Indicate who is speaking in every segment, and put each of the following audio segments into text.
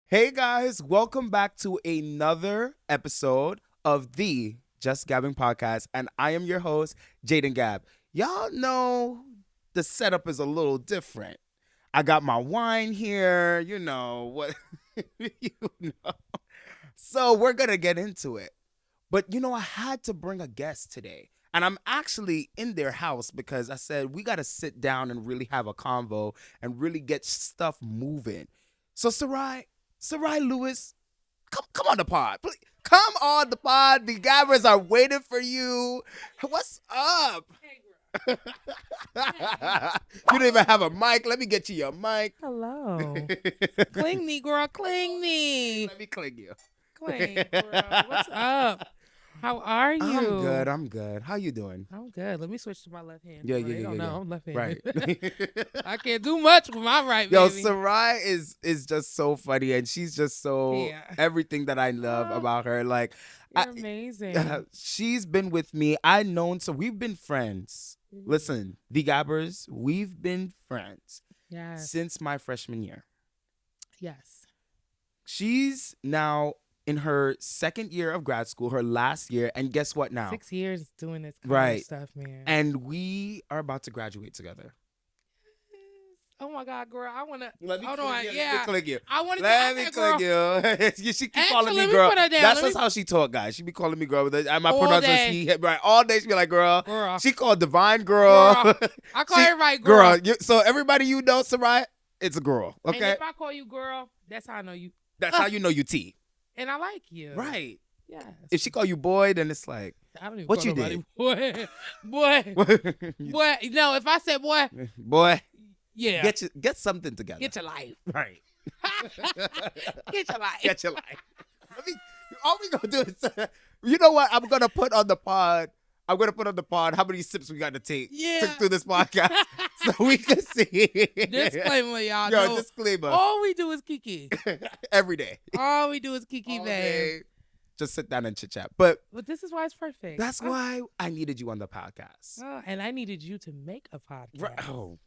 Speaker 1: Hey guys, welcome back to another episode of Thee Just Gabbing Podcast, and I am your host, Jaden Gab. Y'all know the setup is a little different. I got my wine here, you know what, you know. So we're gonna get into it. But I had to bring a guest today. And I'm actually in their house because I said we gotta sit down and really have a convo and really get stuff moving. So Sarai Lewis, come on the pod. Please. Come on the pod. The gabbers are waiting for you. What's up? You don't even have a mic. Let me get you your mic.
Speaker 2: Hello. Cling me, girl. Cling me.
Speaker 1: Let me cling you.
Speaker 2: Cling, girl. What's up? How are you?
Speaker 1: I'm good. How you doing?
Speaker 2: I'm good. Let me switch to my left hand.
Speaker 1: Yeah,
Speaker 2: girl.
Speaker 1: yeah,
Speaker 2: They
Speaker 1: yeah,
Speaker 2: don't
Speaker 1: yeah,
Speaker 2: know
Speaker 1: yeah.
Speaker 2: I'm left-handed.
Speaker 1: Right.
Speaker 2: I can't do much with my right,
Speaker 1: Yo,
Speaker 2: baby.
Speaker 1: Sarai is just so funny, and she's just so
Speaker 2: Yeah.
Speaker 1: everything that I love
Speaker 2: Oh,
Speaker 1: about her. Like,
Speaker 2: You're amazing.
Speaker 1: she's been with me. So we've been friends.
Speaker 2: Mhm.
Speaker 1: Listen, the Gabbers, we've been friends
Speaker 2: Yes.
Speaker 1: since my freshman year.
Speaker 2: Yes.
Speaker 1: She's now in her second year of grad school, her last year, and guess what now?
Speaker 2: 6 years doing this kind
Speaker 1: Right.
Speaker 2: of stuff, man.
Speaker 1: And we are about to graduate together.
Speaker 2: Oh my God, girl. I want to.
Speaker 1: Let me
Speaker 2: Hold
Speaker 1: click
Speaker 2: on.
Speaker 1: you.
Speaker 2: Yeah.
Speaker 1: Let me click you.
Speaker 2: I want to.
Speaker 1: Let me click you. She keep calling
Speaker 2: Actually,
Speaker 1: me
Speaker 2: let me
Speaker 1: girl.
Speaker 2: put her down.
Speaker 1: That's
Speaker 2: Let
Speaker 1: just how she talk, guys. She be calling me girl. And my
Speaker 2: All
Speaker 1: pronouns
Speaker 2: day.
Speaker 1: is he. Right. All day she be like, girl.
Speaker 2: Girl.
Speaker 1: She called Divine girl.
Speaker 2: Girl. I call
Speaker 1: She-
Speaker 2: everybody girl.
Speaker 1: So everybody you know, Sarai, it's a girl.
Speaker 2: And
Speaker 1: Okay.
Speaker 2: if I call you girl, that's how I know you.
Speaker 1: That's how you know you T.
Speaker 2: And I like you.
Speaker 1: Right.
Speaker 2: Yes.
Speaker 1: If she call you boy, then it's like,
Speaker 2: I don't even
Speaker 1: what
Speaker 2: call
Speaker 1: you
Speaker 2: nobody boy. Boy. Boy. No, if I said boy,
Speaker 1: boy,
Speaker 2: yeah.
Speaker 1: get something together.
Speaker 2: Get your life.
Speaker 1: Right.
Speaker 2: Get your life.
Speaker 1: Get your life. All we gonna do is, you know what? I'm gonna put on the pod how many sips we got to take
Speaker 2: Yeah.
Speaker 1: through this podcast so we can see.
Speaker 2: Disclaimer, y'all.
Speaker 1: Yo,
Speaker 2: No,
Speaker 1: disclaimer.
Speaker 2: all we do is kiki.
Speaker 1: Every day.
Speaker 2: All we do is kiki,
Speaker 1: All
Speaker 2: babe.
Speaker 1: day. Just sit down and chit chat. But
Speaker 2: But this is why it's perfect.
Speaker 1: that's why I needed you on the podcast.
Speaker 2: And I needed you to make a podcast.
Speaker 1: Right. Oh,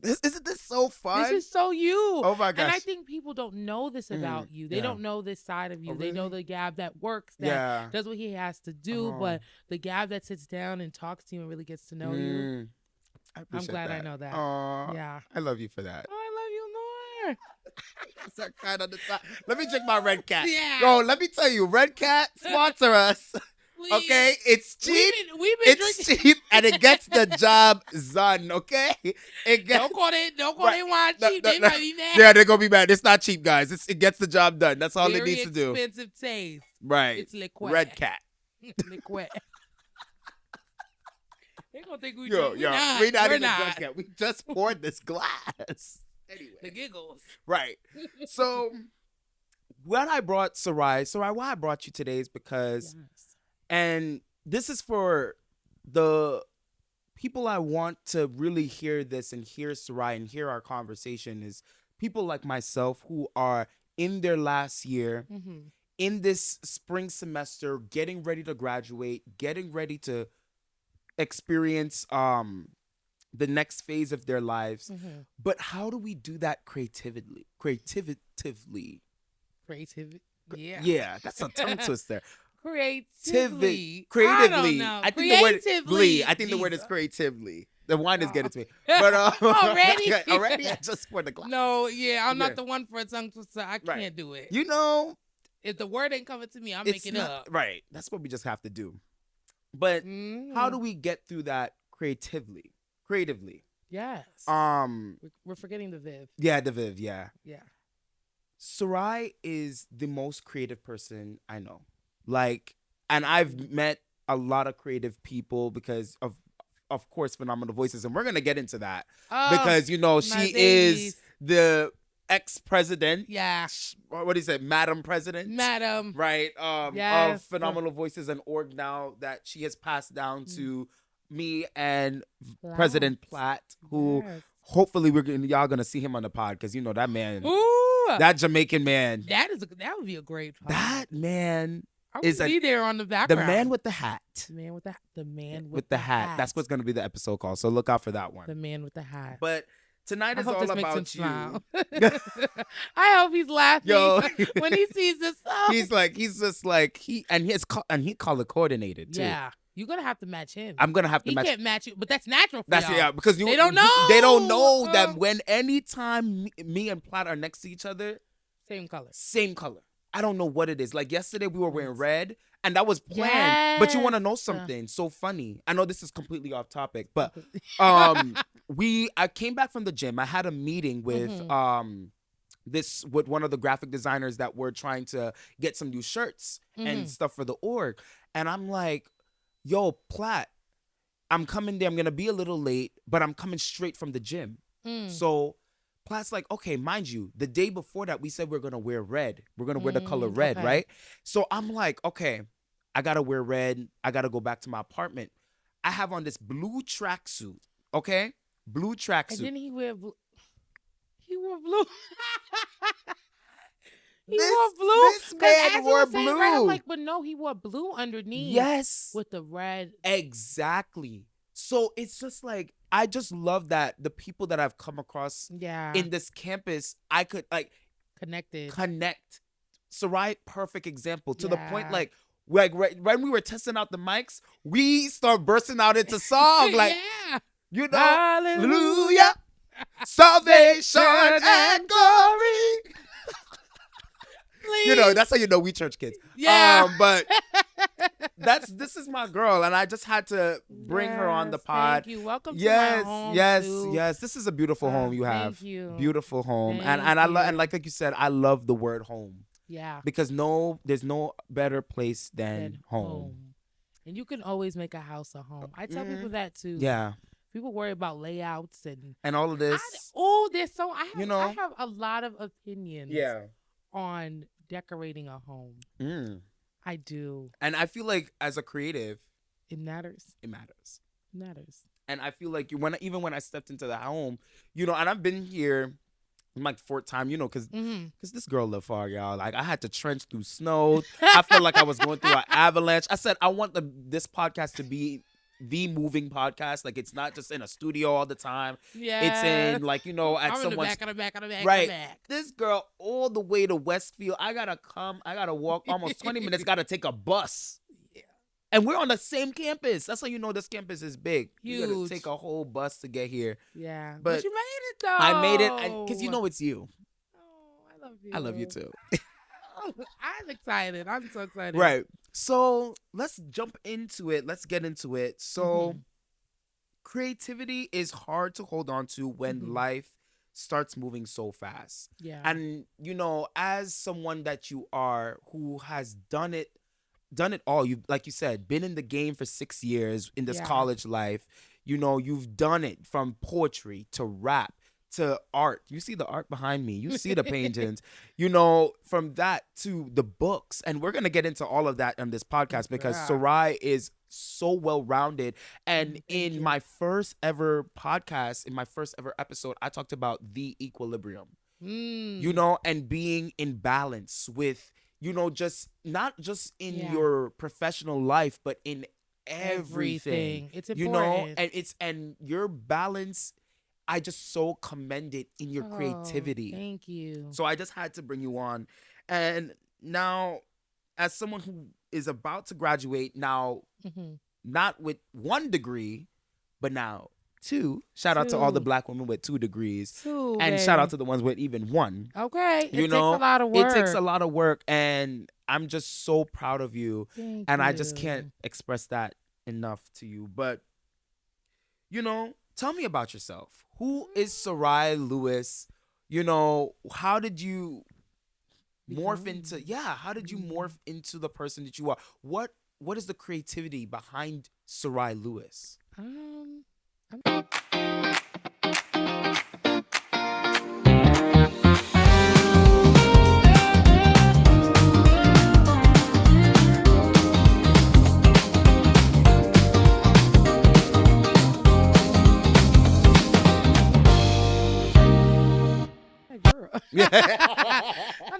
Speaker 1: isn't this so fun?
Speaker 2: This is so you.
Speaker 1: Oh my gosh.
Speaker 2: And I think people don't know this about you. They
Speaker 1: yeah.
Speaker 2: don't know this side of you.
Speaker 1: Oh,
Speaker 2: They know
Speaker 1: really?
Speaker 2: the Gab that works, that
Speaker 1: Yeah.
Speaker 2: does what he has to do.
Speaker 1: Oh.
Speaker 2: But the Gab that sits down and talks to you and really gets to know you.
Speaker 1: I
Speaker 2: I'm
Speaker 1: appreciate
Speaker 2: glad I
Speaker 1: that.
Speaker 2: know that.
Speaker 1: Aw,
Speaker 2: Yeah.
Speaker 1: I love you for that.
Speaker 2: Oh, I love you more.
Speaker 1: That's that kind of the time. Let me drink my Red Cat.
Speaker 2: Yeah.
Speaker 1: Yo, let me tell you, Red Cat, sponsor us.
Speaker 2: Please.
Speaker 1: Okay? It's cheap.
Speaker 2: We've been
Speaker 1: It's
Speaker 2: drinking.
Speaker 1: cheap and it gets the job done, okay? It gets
Speaker 2: Don't call it
Speaker 1: Right.
Speaker 2: wine
Speaker 1: No,
Speaker 2: cheap.
Speaker 1: no,
Speaker 2: They
Speaker 1: no.
Speaker 2: might be mad.
Speaker 1: Yeah, they're gonna be mad. It's not cheap, guys. It gets the job done. That's all
Speaker 2: Very
Speaker 1: it needs to do.
Speaker 2: expensive taste.
Speaker 1: Right.
Speaker 2: It's liquid.
Speaker 1: Red Cat.
Speaker 2: Liquid. They gonna think we
Speaker 1: Yo,
Speaker 2: drunk.
Speaker 1: yo,
Speaker 2: We're
Speaker 1: we're
Speaker 2: not.
Speaker 1: not even drunk yet. We just poured this glass.
Speaker 2: The
Speaker 1: Anyway.
Speaker 2: giggles.
Speaker 1: Right. So when I brought Sarai, why I brought you today is because
Speaker 2: Yes.
Speaker 1: and this is for the people I want to really hear this and hear Sarai and hear our conversation is people like myself who are in their last year,
Speaker 2: Mm-hmm.
Speaker 1: in this spring semester, getting ready to graduate, getting ready to experience the next phase of their lives.
Speaker 2: Mm-hmm.
Speaker 1: But how do we do that creatively? Creatively.
Speaker 2: Creativity. Yeah.
Speaker 1: Yeah, that's a tongue twister.
Speaker 2: Creatively.
Speaker 1: Creatively.
Speaker 2: I don't know.
Speaker 1: Creatively. I think the word is
Speaker 2: Jesus.
Speaker 1: creatively. The wine is
Speaker 2: Oh.
Speaker 1: getting to me. But
Speaker 2: Already?
Speaker 1: already I just poured the glass.
Speaker 2: No, yeah, I'm
Speaker 1: Yeah.
Speaker 2: not the one for a tongue twister. I
Speaker 1: Right.
Speaker 2: can't do it.
Speaker 1: You know,
Speaker 2: If the word ain't coming to me, I'm
Speaker 1: it's
Speaker 2: making
Speaker 1: not
Speaker 2: up.
Speaker 1: right. That's what we just have to do. But
Speaker 2: Mhm.
Speaker 1: how do we get through that creatively? Creatively.
Speaker 2: Yes. We're forgetting the Viv.
Speaker 1: Yeah, the Viv, yeah.
Speaker 2: Yeah.
Speaker 1: Sarai is the most creative person I know. Like, and I've met a lot of creative people because of course, Phenomenal Voices, and we're gonna get into that
Speaker 2: Oh,
Speaker 1: because she
Speaker 2: my
Speaker 1: is
Speaker 2: babies.
Speaker 1: the ex-president.
Speaker 2: Yeah.
Speaker 1: What do you say, Madam President?
Speaker 2: Madam.
Speaker 1: Right. Of
Speaker 2: Yes.
Speaker 1: Phenomenal Voices and org now that she has passed down to me and
Speaker 2: Platt.
Speaker 1: President Platt, who
Speaker 2: Yes.
Speaker 1: hopefully y'all gonna see him on the pod because that man,
Speaker 2: Ooh.
Speaker 1: that Jamaican man,
Speaker 2: That would be a great pod.
Speaker 1: that man,
Speaker 2: I
Speaker 1: is
Speaker 2: would be there on the
Speaker 1: the
Speaker 2: background.
Speaker 1: man with the hat.
Speaker 2: The man with the man
Speaker 1: With the hat. That's what's gonna be the episode called. So look out for that one.
Speaker 2: the man with the hat.
Speaker 1: But Tonight
Speaker 2: I
Speaker 1: is
Speaker 2: hope
Speaker 1: all
Speaker 2: this makes him
Speaker 1: about
Speaker 2: smile.
Speaker 1: you.
Speaker 2: I hope he's laughing
Speaker 1: Yo.
Speaker 2: when he sees this song.
Speaker 1: He's just like he color coordinated too.
Speaker 2: Yeah, you're gonna have to match him.
Speaker 1: I'm gonna have to
Speaker 2: He
Speaker 1: match.
Speaker 2: can't match you, but that's natural for
Speaker 1: That's
Speaker 2: y'all.
Speaker 1: yeah, because
Speaker 2: They don't know.
Speaker 1: They don't know that when anytime me and Platt are next to each other,
Speaker 2: Same color.
Speaker 1: same color. I don't know what it is. Like yesterday, we were wearing red, and that was planned. But you want to know something so funny? I know this is completely off topic, but I came back from the gym. I had a meeting with with one of the graphic designers that were trying to get some new shirts and stuff for the org, and I'm like, "Yo, Platt, I'm coming there. I'm gonna be a little late, but I'm coming straight from the gym." So Platt's like, okay, mind you, the day before that, we said we're going to wear red. We're going to wear the color red, right? So I'm like, okay, I got to wear red. I got to go back to my apartment. I have on this blue tracksuit, okay? Blue tracksuit.
Speaker 2: And then he wore blue. He wore blue. Wore blue.
Speaker 1: This man wore blue.
Speaker 2: Right, I'm like, but no, he wore blue underneath.
Speaker 1: Yes.
Speaker 2: With the red.
Speaker 1: Exactly. So it's just like, I just love that the people that I've come across in this campus, I could like connect. Sarai, perfect example to the point like right, when we were testing out the mics, we start bursting out into song like, you know, hallelujah, salvation and glory. You know, that's how you know we church kids. Yeah. But this is my girl, and I just had to bring her on the pod.
Speaker 2: Thank you. Welcome to my home.
Speaker 1: Yes. This is a beautiful home you have.
Speaker 2: Thank you.
Speaker 1: Beautiful home. And I love, and like you said, I love the word home.
Speaker 2: Yeah.
Speaker 1: Because there's no better place than home.
Speaker 2: And you can always make a house a home. I tell people that too.
Speaker 1: Yeah.
Speaker 2: People worry about layouts and
Speaker 1: all of this.
Speaker 2: I have a lot of opinions.
Speaker 1: Yeah.
Speaker 2: On decorating a home. I do.
Speaker 1: And I feel like as a creative,
Speaker 2: it matters.
Speaker 1: It matters.
Speaker 2: It matters.
Speaker 1: And I feel like even when I stepped into the home, you know, and I've been here like fourth time, you know, because this girl lived far, y'all. Like I had to trench through snow. I felt like I was going through an avalanche. I said I want this podcast to be the moving podcast. Like it's not just in a studio all the time. Yeah. It's in like, you know, at someone's
Speaker 2: on the back.
Speaker 1: Right. This girl all the way to Westfield. I gotta walk almost 20 minutes, gotta take a bus. Yeah. And we're on the same campus. That's how you know this campus is big.
Speaker 2: Huge.
Speaker 1: You gotta take a whole bus to get here.
Speaker 2: Yeah. But you made it though.
Speaker 1: I made it because you know it's you.
Speaker 2: Oh, I love you.
Speaker 1: I love you too.
Speaker 2: I'm excited. I'm so excited.
Speaker 1: Right. So let's jump into it. Let's get into it. So creativity is hard to hold on to when life starts moving so fast.
Speaker 2: Yeah.
Speaker 1: And, you know, as someone that you are who has done it all, you like you said, been in the game for 6 years in this college life, you know, you've done it from poetry to rap to art. You see the art behind me. You see the paintings, you know, from that to the books. And we're going to get into all of that on this podcast because Sarai is so well-rounded. And in my first ever podcast, in my first ever episode, I talked about the equilibrium, you know, and being in balance with, you know, just not just in your professional life, but in everything. It's important. You know, and your balance, I just so commend it in your creativity.
Speaker 2: Thank you.
Speaker 1: So I just had to bring you on. And now, as someone who is about to graduate now, not with 1 degree, but now 2. Shout out to all the Black women with 2 degrees. And shout out to the ones with even 1.
Speaker 2: Okay. It takes a lot of work.
Speaker 1: It takes a lot of work. And I'm just so proud of you.
Speaker 2: Thank
Speaker 1: and
Speaker 2: you.
Speaker 1: I just can't express that enough to you. But, you know, tell me about yourself. Who is Sarai Lewis? You know, how did you morph into the person that you are? What is the creativity behind Sarai Lewis?
Speaker 2: I'm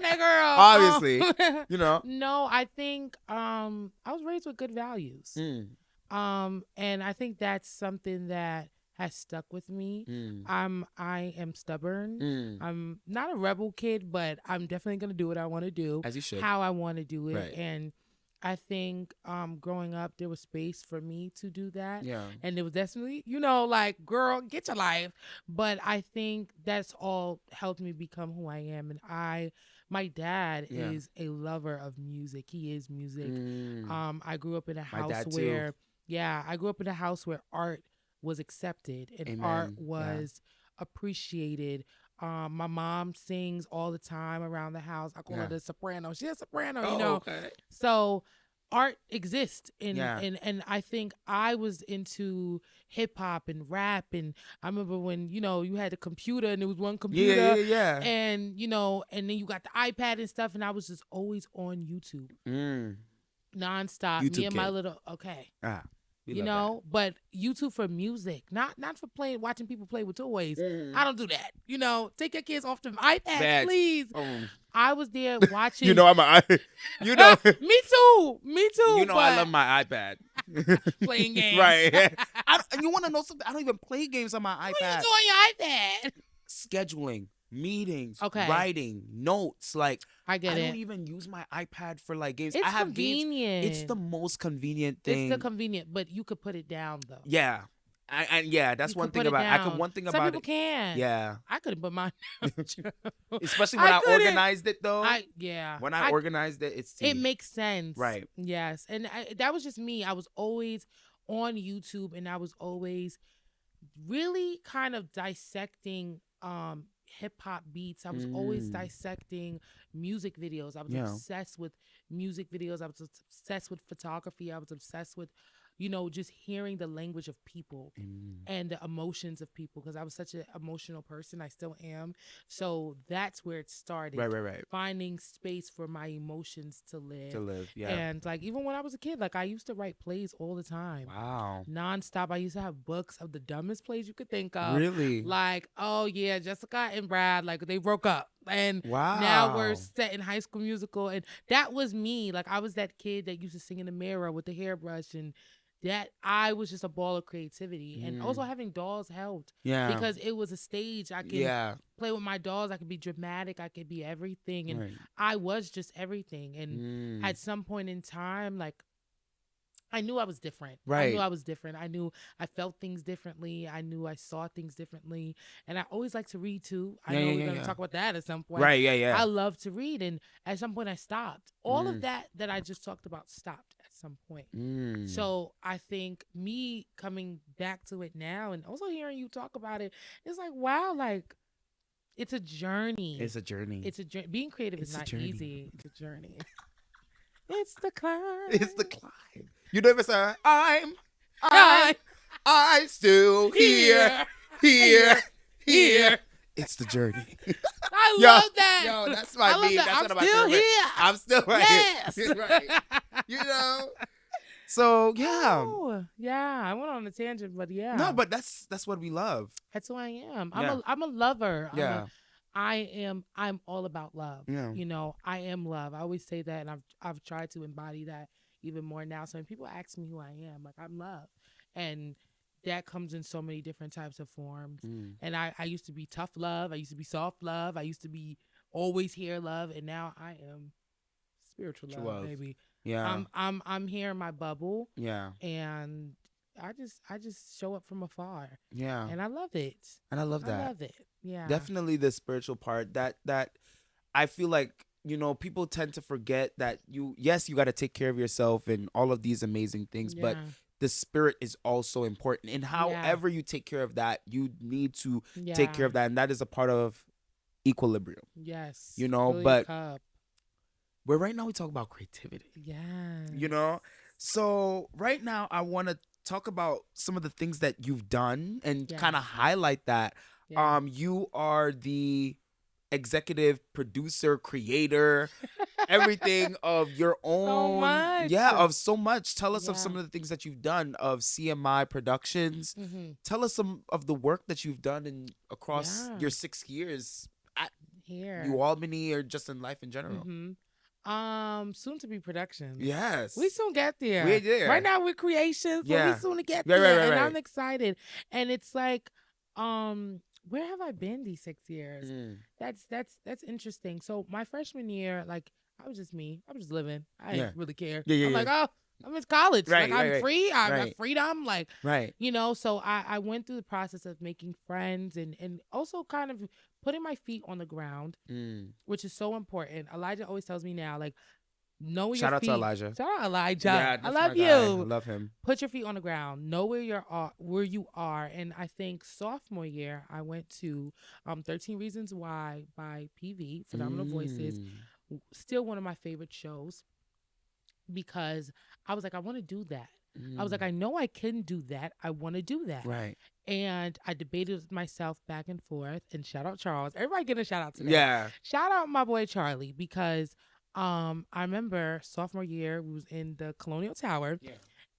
Speaker 2: that girl.
Speaker 1: Obviously, you know.
Speaker 2: No, I think I was raised with good values. And I think that's something that has stuck with me.
Speaker 1: Mm.
Speaker 2: I am stubborn.
Speaker 1: Mm.
Speaker 2: I'm not a rebel kid, but I'm definitely gonna do what I want to do,
Speaker 1: As you should.
Speaker 2: how I want to do it,
Speaker 1: Right.
Speaker 2: and I think growing up there was space for me to do that.
Speaker 1: Yeah.
Speaker 2: And it was definitely, like, girl, get your life. But I think that's all helped me become who I am. And my dad
Speaker 1: Yeah.
Speaker 2: is a lover of music. He is music.
Speaker 1: Mm.
Speaker 2: I grew up in a
Speaker 1: My
Speaker 2: house
Speaker 1: dad, too.
Speaker 2: where, I grew up in a house where art was accepted and
Speaker 1: Amen.
Speaker 2: art
Speaker 1: Yeah.
Speaker 2: was appreciated. My mom sings all the time around the house. I call her
Speaker 1: Yeah.
Speaker 2: the soprano. She's a soprano,
Speaker 1: Oh, okay.
Speaker 2: So art exists, and
Speaker 1: Yeah.
Speaker 2: and I think I was into hip hop and rap, and I remember when you had a computer and it was one computer,
Speaker 1: Yeah.
Speaker 2: and and then you got the iPad and stuff, and I was just always on YouTube
Speaker 1: Mm.
Speaker 2: nonstop.
Speaker 1: YouTube
Speaker 2: Me and my
Speaker 1: kid.
Speaker 2: little
Speaker 1: We love
Speaker 2: but YouTube for music, not for watching people play with toys.
Speaker 1: that.
Speaker 2: I don't do that. Take your kids off the iPad,
Speaker 1: Bad.
Speaker 2: please.
Speaker 1: Oh.
Speaker 2: I was there watching.
Speaker 1: I'm a.
Speaker 2: Me too.
Speaker 1: I
Speaker 2: but
Speaker 1: love my iPad.
Speaker 2: playing games.
Speaker 1: Right. And you want to know something? I don't even play games on my
Speaker 2: What
Speaker 1: iPad.
Speaker 2: are you doing on your iPad?
Speaker 1: Scheduling, meetings,
Speaker 2: Okay.
Speaker 1: writing, notes. Like
Speaker 2: I get
Speaker 1: I
Speaker 2: it.
Speaker 1: don't even use my iPad for like games.
Speaker 2: It's
Speaker 1: I have games.
Speaker 2: convenient.
Speaker 1: It's the most convenient thing.
Speaker 2: It's the convenient, but you could put it down though.
Speaker 1: Yeah. That's
Speaker 2: You
Speaker 1: one
Speaker 2: could
Speaker 1: thing
Speaker 2: put it
Speaker 1: about. I
Speaker 2: down.
Speaker 1: could one thing
Speaker 2: Some
Speaker 1: about
Speaker 2: people
Speaker 1: it.
Speaker 2: can.
Speaker 1: Yeah.
Speaker 2: I couldn't put mine down.
Speaker 1: Especially when I
Speaker 2: couldn't.
Speaker 1: organized it though. When I organized it, it's
Speaker 2: it makes sense.
Speaker 1: Right.
Speaker 2: Yes, and that was just me. I was always on YouTube, and I was always really kind of dissecting hip hop beats. I was always dissecting music videos. I was obsessed with music videos. I was obsessed with photography. I was obsessed with just hearing the language of people and the emotions of people, because I was such an emotional person. I still am. So that's where it started.
Speaker 1: Right.
Speaker 2: Finding space for my emotions to live.
Speaker 1: Yeah.
Speaker 2: And like even when I was a kid, like I used to write plays all the time.
Speaker 1: Wow.
Speaker 2: Nonstop. I used to have books of the dumbest plays you could think of.
Speaker 1: Really?
Speaker 2: Like, oh yeah, Jessica and Brad, like they broke up. And
Speaker 1: wow.
Speaker 2: Now we're set in High School Musical. And that was me. Like I was that kid that used to sing in the mirror with the hairbrush, and that I was just a ball of creativity. And also having dolls helped.
Speaker 1: Yeah.
Speaker 2: Because it was a stage. I could play with my dolls. I could be dramatic. I could be everything. And I was just everything. And at some point in time, like, I knew I was different.
Speaker 1: Right.
Speaker 2: I knew I was different. I knew I felt things differently. I knew I saw things differently. And I always like to read too. I know we're going to talk about that at some point.
Speaker 1: Right, yeah.
Speaker 2: I love to read. And at some point I stopped. All of that I just talked about stopped at some point. So I think me coming back to it now and also hearing you talk about it, it's like, wow, like, it's a journey.
Speaker 1: It's a journey.
Speaker 2: It's a journey. Being creative is not easy. It's a journey. It's the climb.
Speaker 1: It's the climb. You never say, I'm still here. It's the journey.
Speaker 2: I love that.
Speaker 1: Yo, that's my meme. That's one of my
Speaker 2: still
Speaker 1: favorite.
Speaker 2: here.
Speaker 1: I'm still right
Speaker 2: Yes.
Speaker 1: here. Right. So yeah.
Speaker 2: Oh, yeah. I went on a tangent, but yeah.
Speaker 1: No, but that's what we love.
Speaker 2: That's who I am.
Speaker 1: Yeah.
Speaker 2: I'm a lover.
Speaker 1: Yeah.
Speaker 2: I'm all about love.
Speaker 1: Yeah.
Speaker 2: I am love. I always say that, and I've tried to embody that even more now. So when people ask me who I am, like, I'm love. And that comes in so many different types of forms. And I used to be tough love. I used to be soft love. I used to be always here love. And now I am spiritual love, baby.
Speaker 1: Yeah.
Speaker 2: I'm here in my bubble.
Speaker 1: Yeah.
Speaker 2: And I just show up from afar.
Speaker 1: Yeah.
Speaker 2: And I love it.
Speaker 1: And I love that.
Speaker 2: I love it. Yeah.
Speaker 1: Definitely the spiritual part that I feel like, people tend to forget that you got to take care of yourself and all of these amazing things, but the spirit is also important. And however you take care of that, you need to take care of that. And that is a part of equilibrium.
Speaker 2: Yes.
Speaker 1: But right now we talk about creativity.
Speaker 2: Yeah.
Speaker 1: So right now I want to talk about some of the things that you've done and kind of highlight that.
Speaker 2: Yeah.
Speaker 1: You are the executive producer, creator, everything of your own.
Speaker 2: So much.
Speaker 1: Yeah, of so much. Tell us of some of the things that you've done of CMI Productions. Tell us some of the work that you've done across your 6 years at
Speaker 2: Here.
Speaker 1: Albany or just in life in general.
Speaker 2: Soon to be Productions.
Speaker 1: Yes.
Speaker 2: We soon get there.
Speaker 1: We're there.
Speaker 2: Right now we're creations, but
Speaker 1: Yeah.
Speaker 2: we soon to get
Speaker 1: Right,
Speaker 2: there.
Speaker 1: right,
Speaker 2: And
Speaker 1: right.
Speaker 2: I'm excited. And it's like, where have I been these 6 years? That's interesting. So my freshman year, like, I was just me. I was just living. I didn't really care. I'm like, oh, I'm in college.
Speaker 1: Right,
Speaker 2: like, I'm
Speaker 1: right.
Speaker 2: free. I
Speaker 1: Right.
Speaker 2: have freedom. Like,
Speaker 1: Right.
Speaker 2: you know, so I went through the process of making friends and also kind of putting my feet on the ground, which is so important. Elijah always tells me now, like, know
Speaker 1: Shout
Speaker 2: your
Speaker 1: out
Speaker 2: feet.
Speaker 1: to Elijah.
Speaker 2: Shout out Elijah.
Speaker 1: Yeah,
Speaker 2: I
Speaker 1: that's
Speaker 2: love
Speaker 1: my
Speaker 2: you.
Speaker 1: guy. I love him.
Speaker 2: Put your feet on the ground. Know where you are. And I think sophomore year, I went to 13 Reasons Why by PV, Phenomenal Voices. Still one of my favorite shows because I was like, I want to do that. I was like, I know I can do that. I want to do that.
Speaker 1: Right.
Speaker 2: And I debated with myself back and forth. And shout out Charles. Everybody getting a shout out today.
Speaker 1: Yeah.
Speaker 2: Shout out my boy Charlie because I remember sophomore year we was in the Colonial Tower,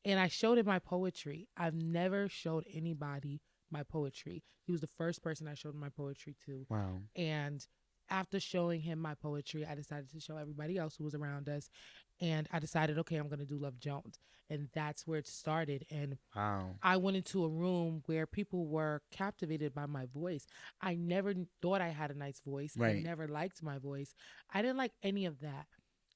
Speaker 2: and I showed him my poetry. I've never showed anybody my poetry. He was the first person I showed my poetry to.
Speaker 1: Wow.
Speaker 2: And after showing him my poetry, I decided to show everybody else who was around us. And I decided, okay, I'm going to do Love Jones. And that's where it started. And
Speaker 1: Wow.
Speaker 2: I went into a room where people were captivated by my voice. I never thought I had a nice voice.
Speaker 1: Right.
Speaker 2: I never liked my voice. I didn't like any of that.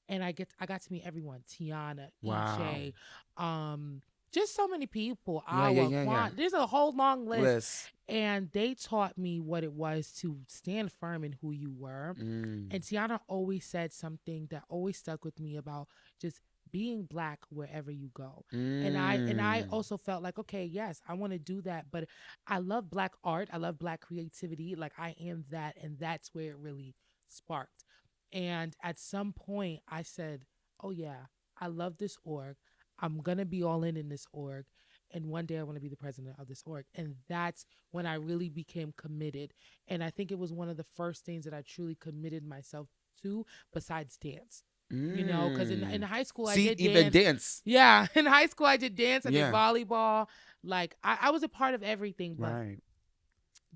Speaker 2: And I got to meet everyone. Tiana,
Speaker 1: Wow.
Speaker 2: EJ, just so many people.
Speaker 1: Yeah.
Speaker 2: There's a whole long list. And they taught me what it was to stand firm in who you were. And Tiana always said something that always stuck with me about just being Black wherever you go. And I also felt like, okay, yes, I want to do that, but I love Black art. I love Black creativity. Like, I am that, and that's where it really sparked. And at some point I said, oh yeah, I love this org. I'm going to be all in this org. And one day I want to be the president of this org. And that's when I really became committed. And I think it was one of the first things that I truly committed myself to besides dance. You know, because in high school I did
Speaker 1: even dance.
Speaker 2: Yeah, in high school I did dance. I did volleyball. Like, I was a part of everything. But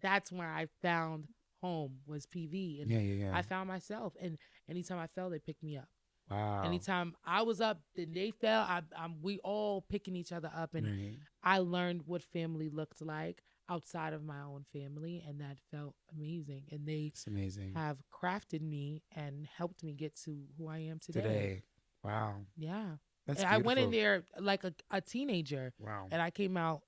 Speaker 2: that's where I found home was PV. And I found myself. And anytime I fell, they picked me up.
Speaker 1: Wow.
Speaker 2: Anytime I was up, then they fell. We all picking each other up. And I learned what family looked like outside of my own family, and that felt amazing. And they have crafted me and helped me get to who I am today.
Speaker 1: Wow.
Speaker 2: Yeah.
Speaker 1: That's
Speaker 2: I went in there like a teenager.
Speaker 1: Wow.
Speaker 2: And I came out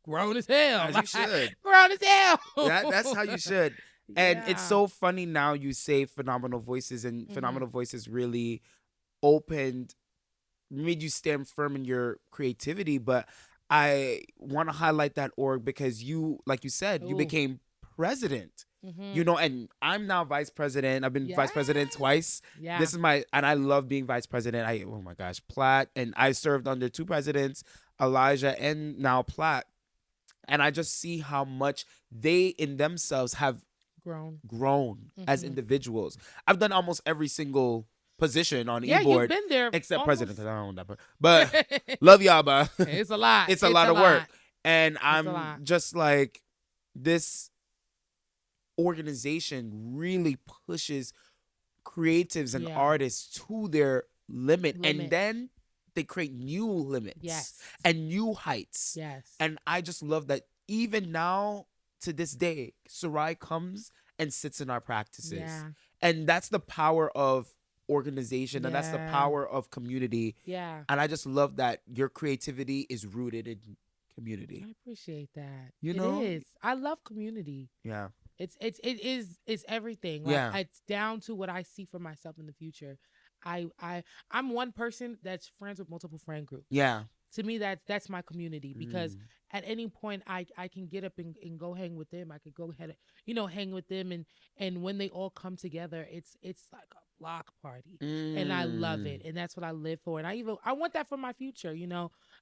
Speaker 2: grown as hell.
Speaker 1: As you should.
Speaker 2: Grown as hell.
Speaker 1: That's how you should. And it's so funny now you say Phenomenal Voices, and Phenomenal Voices really made you stand firm in your creativity. But I want to highlight that org because you, like you said, you became president. You know, and I'm now vice president. I've been vice president twice.
Speaker 2: Yeah.
Speaker 1: This is and I love being vice president. Oh my gosh, Platt. And I served under 2 presidents, Elijah and now Platt. And I just see how much they in themselves have grown as individuals. I've done almost every single position on e-board.
Speaker 2: You've been there
Speaker 1: except
Speaker 2: almost.
Speaker 1: president, because I don't know that. But love y'all, but
Speaker 2: it's a lot.
Speaker 1: It's a lot of work. And I'm just like, this organization really pushes creatives and artists to their limit. And then they create new limits and new heights. And I just love that even now to this day, Sarai comes and sits in our practices. And that's the power of organization and that's the power of community. And I just love that your creativity is rooted in community.
Speaker 2: I appreciate that.
Speaker 1: You know?
Speaker 2: It is. I love community.
Speaker 1: Yeah.
Speaker 2: It's everything. Like, it's down to what I see for myself in the future. I'm one person that's friends with multiple friend groups. Yeah. To me, that's my community, because at any point I can get up and go hang with them. I could go ahead, hang with them, and when they all come together, it's like a block party, and I love it, and that's what I live for. And I want that for my future.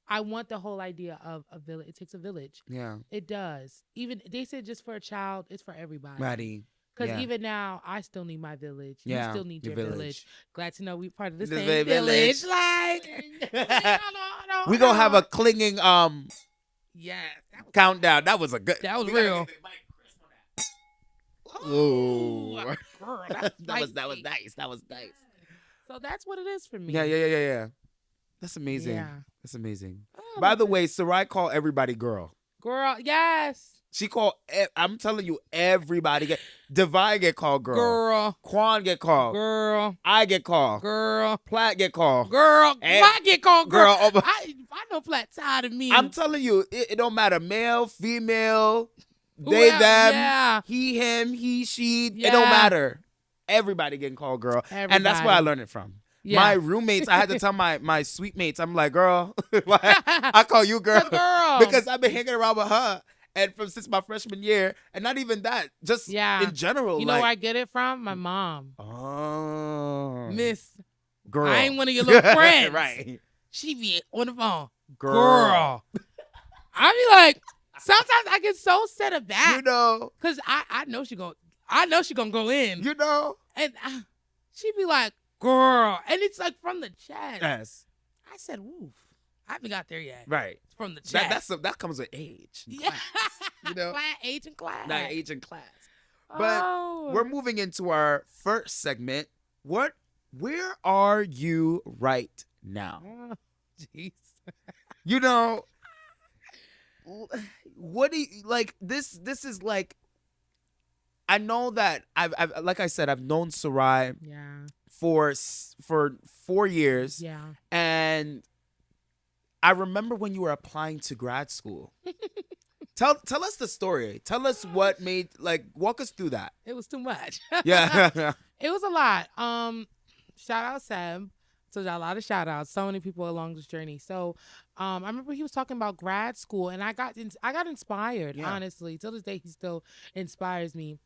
Speaker 2: I want the whole idea of a village. It takes a village. Yeah, it does. Even they said just for a child, it's for everybody. Right. Because even now, I still need my village. You still need your village. Glad to know we're part of the same village. Like,
Speaker 1: we're going to have a clinging countdown. That was a good.
Speaker 2: That was real.
Speaker 1: Oh, that was nice. That was nice.
Speaker 2: So that's what it is for me.
Speaker 1: Yeah. That's amazing.
Speaker 2: Yeah.
Speaker 1: That's amazing.
Speaker 2: Oh,
Speaker 1: By the way, Sarai called everybody girl.
Speaker 2: girl, yes.
Speaker 1: She called, I'm telling you, everybody Divine get called girl.
Speaker 2: Girl.
Speaker 1: Quan get called.
Speaker 2: Girl.
Speaker 1: I get called.
Speaker 2: Girl.
Speaker 1: Platt get called.
Speaker 2: Girl. I get called girl.
Speaker 1: Girl.
Speaker 2: I know Platt tired of me.
Speaker 1: I'm telling you, it don't matter. Male, female, they,
Speaker 2: Whoever,
Speaker 1: them,
Speaker 2: yeah.
Speaker 1: he, him, he, she.
Speaker 2: Yeah.
Speaker 1: It don't matter. Everybody getting called girl. And that's where I learned it from. Yeah. My roommates, I had to tell my sweet mates, I'm like, girl, I call you girl. Because I've been hanging around with her. And since my freshman year, and not even that, just in general.
Speaker 2: You know where I get it from? My mom.
Speaker 1: Oh.
Speaker 2: Miss.
Speaker 1: Girl.
Speaker 2: I ain't one of your little friends.
Speaker 1: Right.
Speaker 2: She be on the phone.
Speaker 1: Girl.
Speaker 2: I be like, sometimes I get so set aback.
Speaker 1: You know.
Speaker 2: Because I know she gonna go in.
Speaker 1: You know.
Speaker 2: And she be like, girl. And it's like from the chest.
Speaker 1: Yes.
Speaker 2: I said, oof. I haven't got there yet.
Speaker 1: Right.
Speaker 2: It's from the chest.
Speaker 1: That comes with age.
Speaker 2: Yeah.
Speaker 1: Class, you know?
Speaker 2: Age and class.
Speaker 1: Not age and class. But we're moving into our first segment. Where are you right now?
Speaker 2: Jeez.
Speaker 1: You know, what do you like? This is like, I know that I've like I said, I've known Sarai for 4 years.
Speaker 2: Yeah.
Speaker 1: And I remember when you were applying to grad school. Tell us the story. Tell us what made, walk us through that.
Speaker 2: It was too much.
Speaker 1: Yeah.
Speaker 2: It was a lot. Shout out Seb. So a lot of shout outs. So many people along this journey. So I remember he was talking about grad school, and I got inspired, honestly. Till this day, he still inspires me.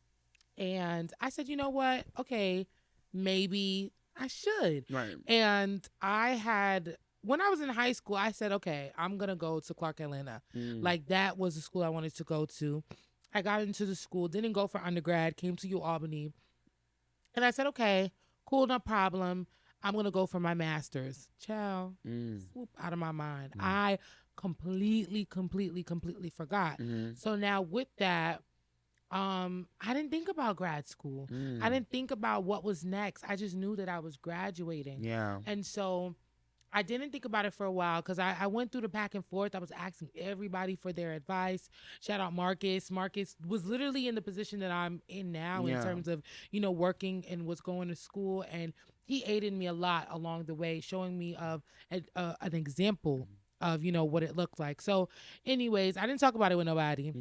Speaker 2: And I said, you know what? Okay, maybe I should.
Speaker 1: Right.
Speaker 2: And when I was in high school, I said, okay, I'm going to go to Clark Atlanta. Like, that was the school I wanted to go to. I got into the school, didn't go for undergrad, came to Albany. And I said, okay, cool, no problem. I'm going to go for my master's. Ciao. Swoop out of my mind. I completely forgot. So now with that, I didn't think about grad school. I didn't think about what was next. I just knew that I was graduating.
Speaker 1: Yeah.
Speaker 2: And so I didn't think about it for a while because I went through the back and forth. I was asking everybody for their advice. Shout out Marcus. Marcus was literally in the position that I'm in now in terms of, working and was going to school. And he aided me a lot along the way, showing me an example of, what it looked like. So anyways, I didn't talk about it with nobody.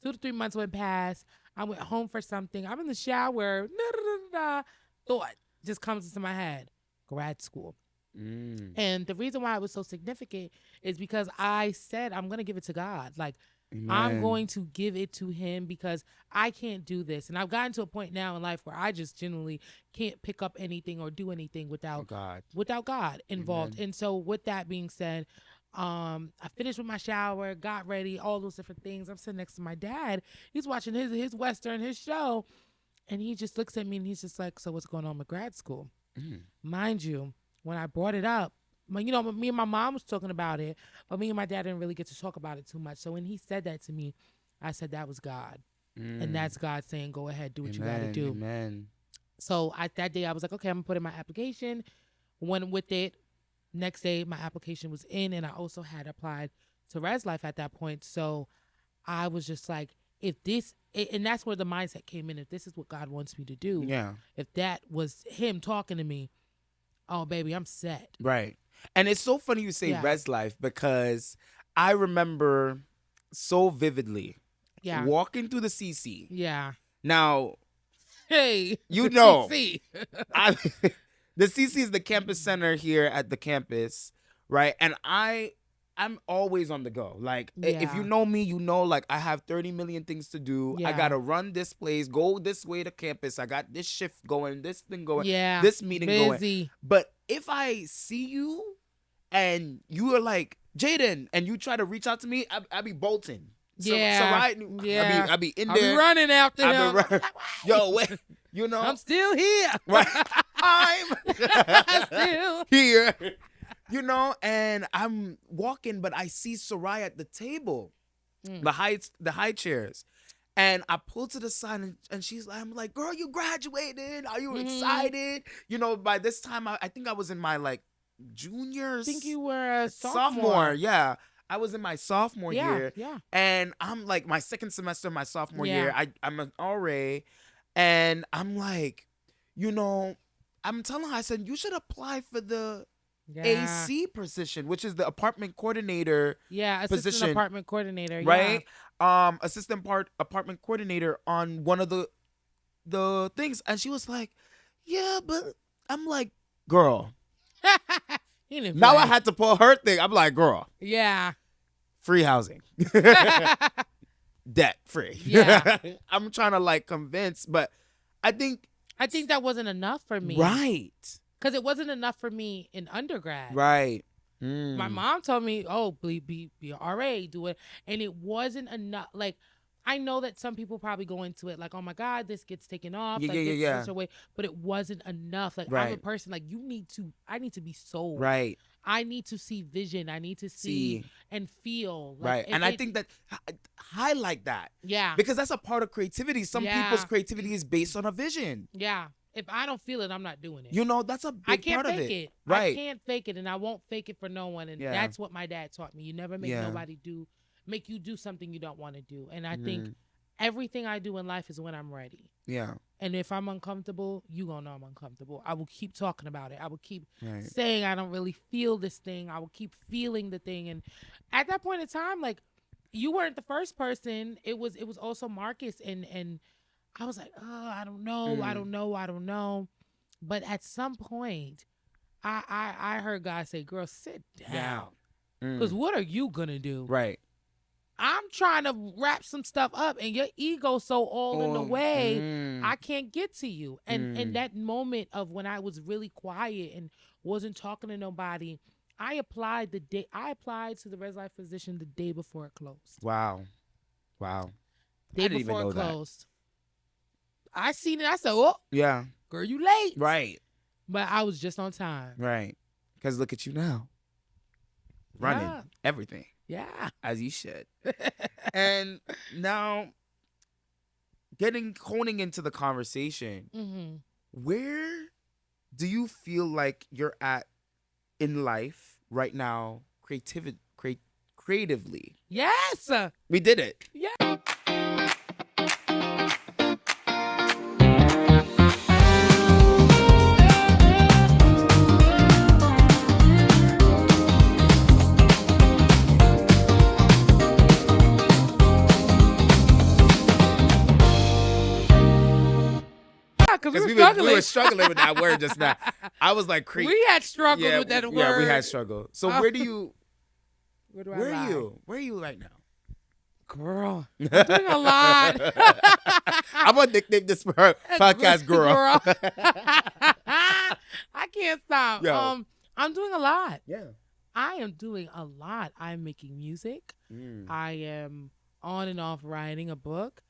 Speaker 2: 2 to 3 months went past. I went home for something. I'm in the shower. Thought just comes into my head. Grad school. And the reason why it was so significant is because I said, I'm going to give it to God. Like, I'm going to give it to him because I can't do this. And I've gotten to a point now in life where I just genuinely can't pick up anything or do anything without God involved. Amen. And so with that being said, I finished with my shower, got ready, all those different things. I'm sitting next to my dad. He's watching his Western, his show. And he just looks at me and he's just like, so what's going on with grad school? Mind you, when I brought it up, me and my mom was talking about it, but me and my dad didn't really get to talk about it too much. So when he said that to me, I said, that was God. And that's God saying, go ahead, do what you got to do.
Speaker 1: Amen.
Speaker 2: So that day I was like, okay, I'm going to put in my application. Went with it. Next day, my application was in, and I also had applied to Res Life at that point. So I was just like, and that's where the mindset came in. If this is what God wants me to do, if that was him talking to me, oh, baby, I'm set.
Speaker 1: Right. And it's so funny you say Res Life because I remember so vividly walking through the CC.
Speaker 2: Yeah.
Speaker 1: Now,
Speaker 2: hey,
Speaker 1: you know,
Speaker 2: CC.
Speaker 1: The CC is the campus center here at the campus, right? And I'm always on the go. Like, if you know me, you know, like, I have 30 million things to do. I got to run this place, go this way to campus. I got this shift going, this thing going, this meeting going. But if I see you and you are like, Jaden, and you try to reach out to me, I be bolting. I be in there.
Speaker 2: I be running after him.
Speaker 1: Yo, wait, you know.
Speaker 2: I'm still here.
Speaker 1: Right. I'm
Speaker 2: still
Speaker 1: here. You know, and I'm walking, but I see Sarai at the table, the high chairs. And I pulled to the side, and she's like, I'm like, girl, you graduated. Are you
Speaker 2: Mhm.
Speaker 1: excited? You know, by this time, I think I was in my like junior.
Speaker 2: I think you were a
Speaker 1: sophomore. Yeah. I was in my sophomore year.
Speaker 2: Yeah.
Speaker 1: And I'm like, my second semester, my sophomore
Speaker 2: Yeah.
Speaker 1: year, I'm an RA. And I'm like, you know, I'm telling her, I said, you should apply for the AC position, which is the apartment coordinator.
Speaker 2: Yeah, assistant
Speaker 1: position,
Speaker 2: apartment coordinator.
Speaker 1: right? Assistant apartment coordinator on one of the things. And she was like, yeah, but I'm like, girl. Now I had to pull her thing. I'm like, girl.
Speaker 2: Yeah.
Speaker 1: Free housing. Debt free.
Speaker 2: Yeah.
Speaker 1: I'm trying to like convince, but I think
Speaker 2: that wasn't enough for me.
Speaker 1: Right.
Speaker 2: Because it wasn't enough for me in undergrad.
Speaker 1: Right.
Speaker 2: My mom told me, oh, be an RA, do it. And it wasn't enough. Like, I know that some people probably go into it like, oh my God, this gets taken off.
Speaker 1: Yeah.
Speaker 2: Away. But it wasn't enough. Like, I'm a person, like, I need to be sold.
Speaker 1: Right.
Speaker 2: I need to see vision. I need to see and feel. Like,
Speaker 1: right. And I think that highlight that.
Speaker 2: Yeah.
Speaker 1: Because that's a part of creativity. Some people's creativity is based on a vision.
Speaker 2: Yeah. If I don't feel it, I'm not doing it.
Speaker 1: You know, that's a big part of it.
Speaker 2: I can't fake it.
Speaker 1: Right.
Speaker 2: I can't fake it, and I won't fake it for no one. And that's what my dad taught me. You never make nobody make you do something you don't want to do. And I think everything I do in life is when I'm ready.
Speaker 1: Yeah.
Speaker 2: And if I'm uncomfortable, you gonna know I'm uncomfortable. I will keep talking about it. I will keep saying I don't really feel this thing. I will keep feeling the thing. And at that point in time, like, you weren't the first person. It was also Marcus, and I was like, oh, I don't know. But at some point, I heard God say, girl, sit down. Because what are you going to do?
Speaker 1: Right.
Speaker 2: I'm trying to wrap some stuff up, and your ego's so all in the way, I can't get to you. And that moment of when I was really quiet and wasn't talking to nobody, I applied to the res life position the day before it closed.
Speaker 1: Wow.
Speaker 2: Day before it closed. I seen it. I said, oh,
Speaker 1: yeah,
Speaker 2: girl, you late.
Speaker 1: Right.
Speaker 2: But I was just on time.
Speaker 1: Right. Because look at you now. Running everything.
Speaker 2: Yeah.
Speaker 1: As you should. And now, honing into the conversation, where do you feel like you're at in life right now, creatively?
Speaker 2: Yes.
Speaker 1: We did it.
Speaker 2: Yeah. Because we
Speaker 1: were struggling with that word just now. I was like,
Speaker 2: we had struggled with that word.
Speaker 1: Yeah, we had struggled. So where are you right now?
Speaker 2: Girl, I'm doing a lot.
Speaker 1: I'm going to nickname this podcast Girl.
Speaker 2: I can't stop.
Speaker 1: Yo.
Speaker 2: I'm doing a lot.
Speaker 1: Yeah.
Speaker 2: I am doing a lot. I'm making music. I am on and off writing a book.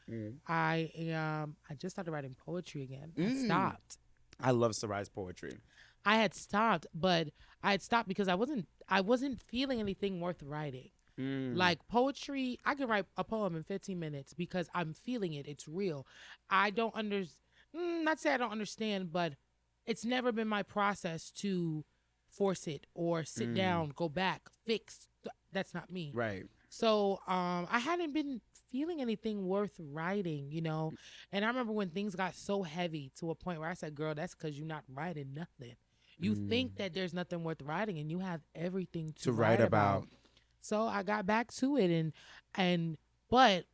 Speaker 2: I just started writing poetry again. I stopped.
Speaker 1: I love Sarai's poetry.
Speaker 2: I had stopped, but I had stopped because I wasn't feeling anything worth writing. Like poetry, I can write a poem in 15 minutes because I'm feeling it. It's real. I don't not say I don't understand, but it's never been my process to force it or sit down, go back, fix. That's not me.
Speaker 1: Right.
Speaker 2: So I hadn't been feeling anything worth writing, you know. And I remember when things got so heavy to a point where I said, girl, that's because you're not writing nothing. You think that there's nothing worth writing, and you have everything to write about. So I got back to it, but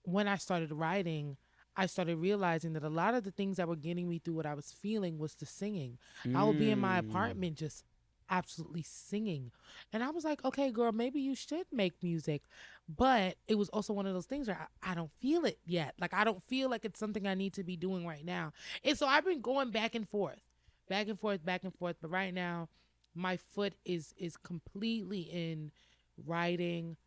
Speaker 2: when I started writing, I started realizing that a lot of the things that were getting me through what I was feeling was the singing. I would be in my apartment just absolutely singing. And I was like, okay, girl, maybe you should make music. But it was also one of those things where I don't feel it yet. Like, I don't feel like it's something I need to be doing right now. And so I've been going back and forth. But right now, my foot is completely in writing